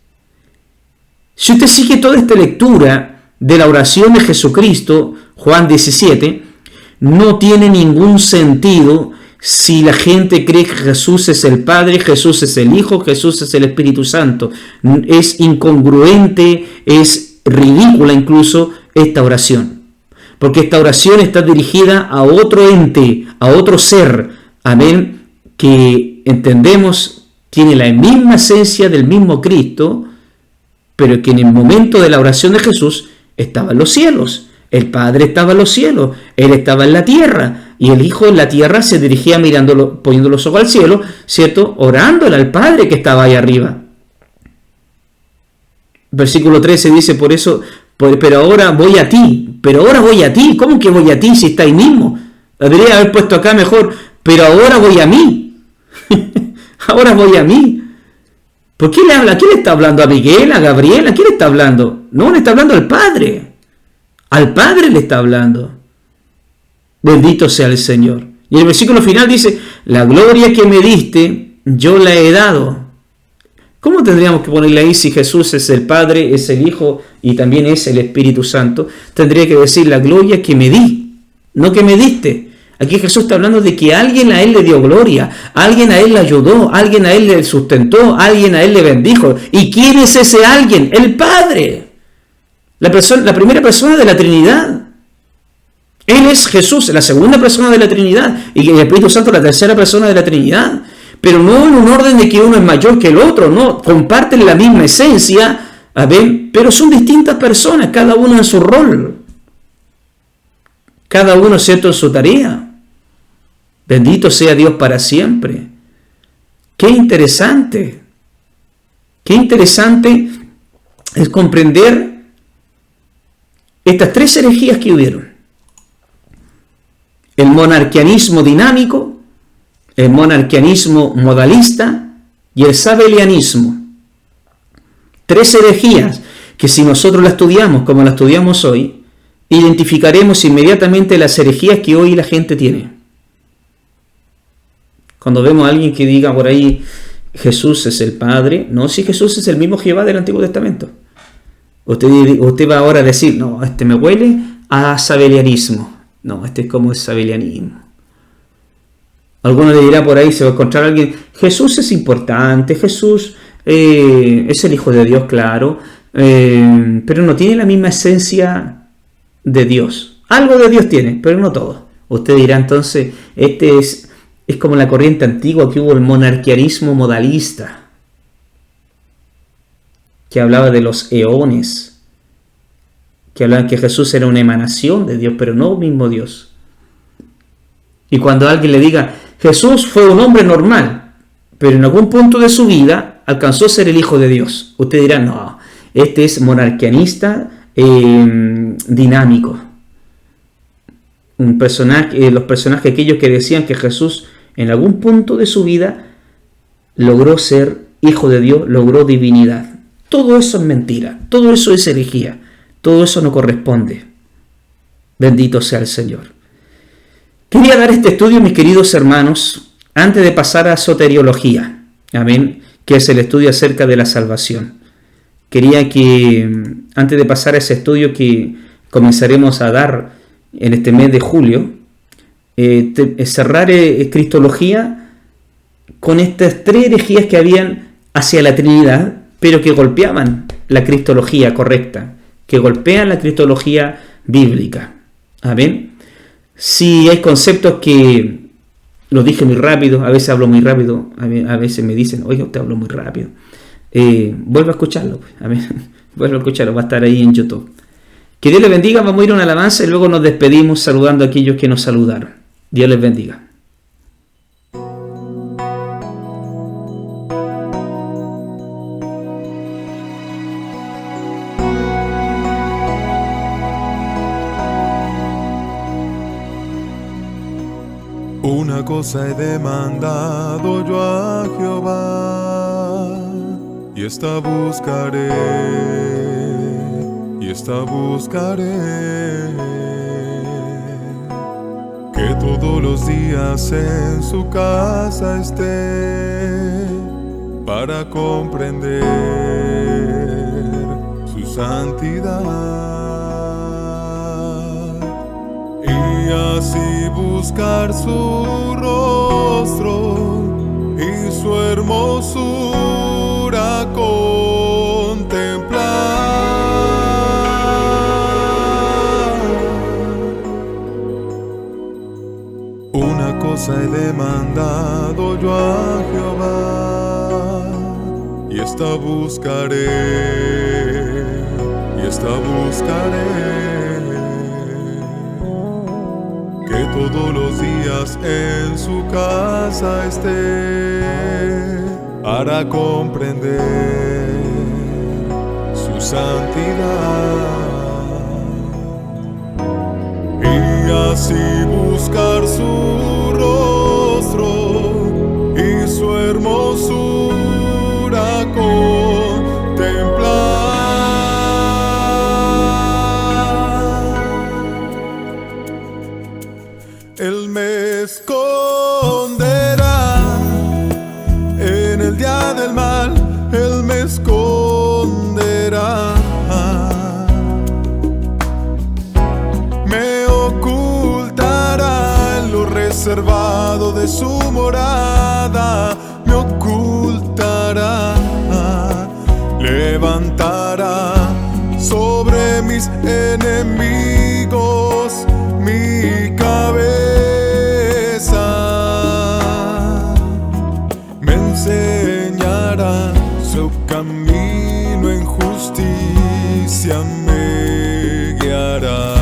Si usted sigue toda esta lectura de la oración de Jesucristo, Juan 17, no tiene ningún sentido si la gente cree que Jesús es el Padre, Jesús es el Hijo, Jesús es el Espíritu Santo. Es incongruente, es ridícula incluso esta oración. Porque esta oración está dirigida a otro ente, a otro ser, amén, que entendemos tiene la misma esencia del mismo Cristo, pero que en el momento de la oración de Jesús estaba en los cielos. El Padre estaba en los cielos, Él estaba en la tierra, y el Hijo en la tierra se dirigía mirándolo, poniendo los ojos al cielo, ¿cierto? Orándole al Padre que estaba ahí arriba. Versículo 13 dice, por eso, pero ahora voy a ti. Pero ahora voy a ti. ¿Cómo que voy a ti si está ahí mismo? Debería haber puesto acá mejor, pero ahora voy a mí. Ahora voy a mí. ¿Por qué le habla? ¿A quién le está hablando? ¿A Miguel? ¿A Gabriel? ¿A quién le está hablando? No, le está hablando al Padre. Al Padre le está hablando. Bendito sea el Señor. Y en el versículo final dice, la gloria que me diste, yo la he dado. ¿Cómo tendríamos que ponerle ahí si Jesús es el Padre, es el Hijo y también es el Espíritu Santo? Tendría que decir la gloria que me di, no que me diste. Aquí Jesús está hablando de que alguien a Él le dio gloria, alguien a Él le ayudó, alguien a Él le sustentó, alguien a Él le bendijo. ¿Y quién es ese alguien? El Padre. La primera persona de la Trinidad. Él es Jesús, la segunda persona de la Trinidad, y el Espíritu Santo, la tercera persona de la Trinidad. Pero no en un orden de que uno es mayor que el otro, no, comparten la misma esencia, pero son distintas personas, cada uno en su rol, cada uno, ¿cierto?, en su tarea. Bendito sea Dios para siempre. Qué interesante es comprender estas tres herejías que hubieron. El monarquianismo dinámico, el monarquianismo modalista y el sabelianismo. Tres herejías que si nosotros las estudiamos como las estudiamos hoy, identificaremos inmediatamente las herejías que hoy la gente tiene. Cuando vemos a alguien que diga por ahí, Jesús es el Padre, no, si Jesús es el mismo Jehová del Antiguo Testamento. Usted va ahora a decir, no, me huele a sabelianismo. No, es como el sabelianismo. Alguno le dirá por ahí, se va a encontrar alguien, Jesús es importante, Jesús es el Hijo de Dios, claro, pero no tiene la misma esencia de Dios. Algo de Dios tiene, pero no todo. Usted dirá entonces, es como la corriente antigua que hubo, el monarquianismo modalista, que hablaba de los eones, que hablaban que Jesús era una emanación de Dios, pero no mismo Dios. Y cuando alguien le diga, Jesús fue un hombre normal, pero en algún punto de su vida alcanzó a ser el Hijo de Dios, usted dirá, no, este es monarquianista dinámico. Los personajes aquellos que decían que Jesús en algún punto de su vida logró ser Hijo de Dios, logró divinidad. Todo eso es mentira, todo eso es herejía, todo eso no corresponde. Bendito sea el Señor. Quería dar este estudio, mis queridos hermanos, antes de pasar a soteriología, amén, que es el estudio acerca de la salvación. Quería que, antes de pasar a ese estudio que comenzaremos a dar en este mes de julio, cerrar cristología con estas tres herejías que habían hacia la Trinidad, pero que golpeaban la cristología correcta, que golpean la cristología bíblica. Amén. Si hay conceptos que los dije muy rápido, a veces hablo muy rápido, a veces me dicen, oiga, usted habló muy rápido. Vuelva a escucharlo, pues. Amén. Vuelva a escucharlo, va a estar ahí en YouTube. Que Dios les bendiga, vamos a ir a una alabanza y luego nos despedimos saludando a aquellos que nos saludaron. Dios les bendiga. Una cosa he demandado yo a Jehová, y esta buscaré, que todos los días en su casa esté, para comprender su santidad. Y así buscar su rostro y su hermosura contemplar. Una cosa he demandado yo a Jehová, y esta buscaré, y esta buscaré, que todos los días en su casa esté, para comprender su santidad y así buscar su rostro y su hermosura contemplar. Él me esconderá en el día del mal, Él me esconderá, me ocultará en lo reservado de su morada, me ocultará, levantará sobre mis enemigos mi cabeza, me enseñará su camino, en justicia me guiará.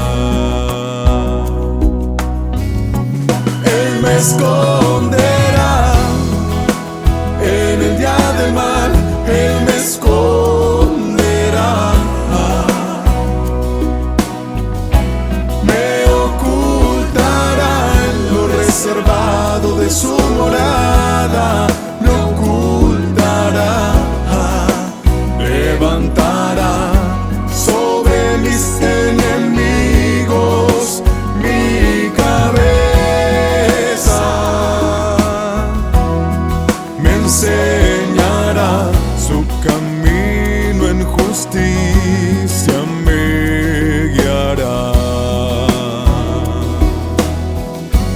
Él me esconderá en el día del mal, Él me esconderá, me ocultará en lo reservado de su morada, me ocultará, levantará sobre mis enemigos mi cabeza, me enseñará su camino en justicia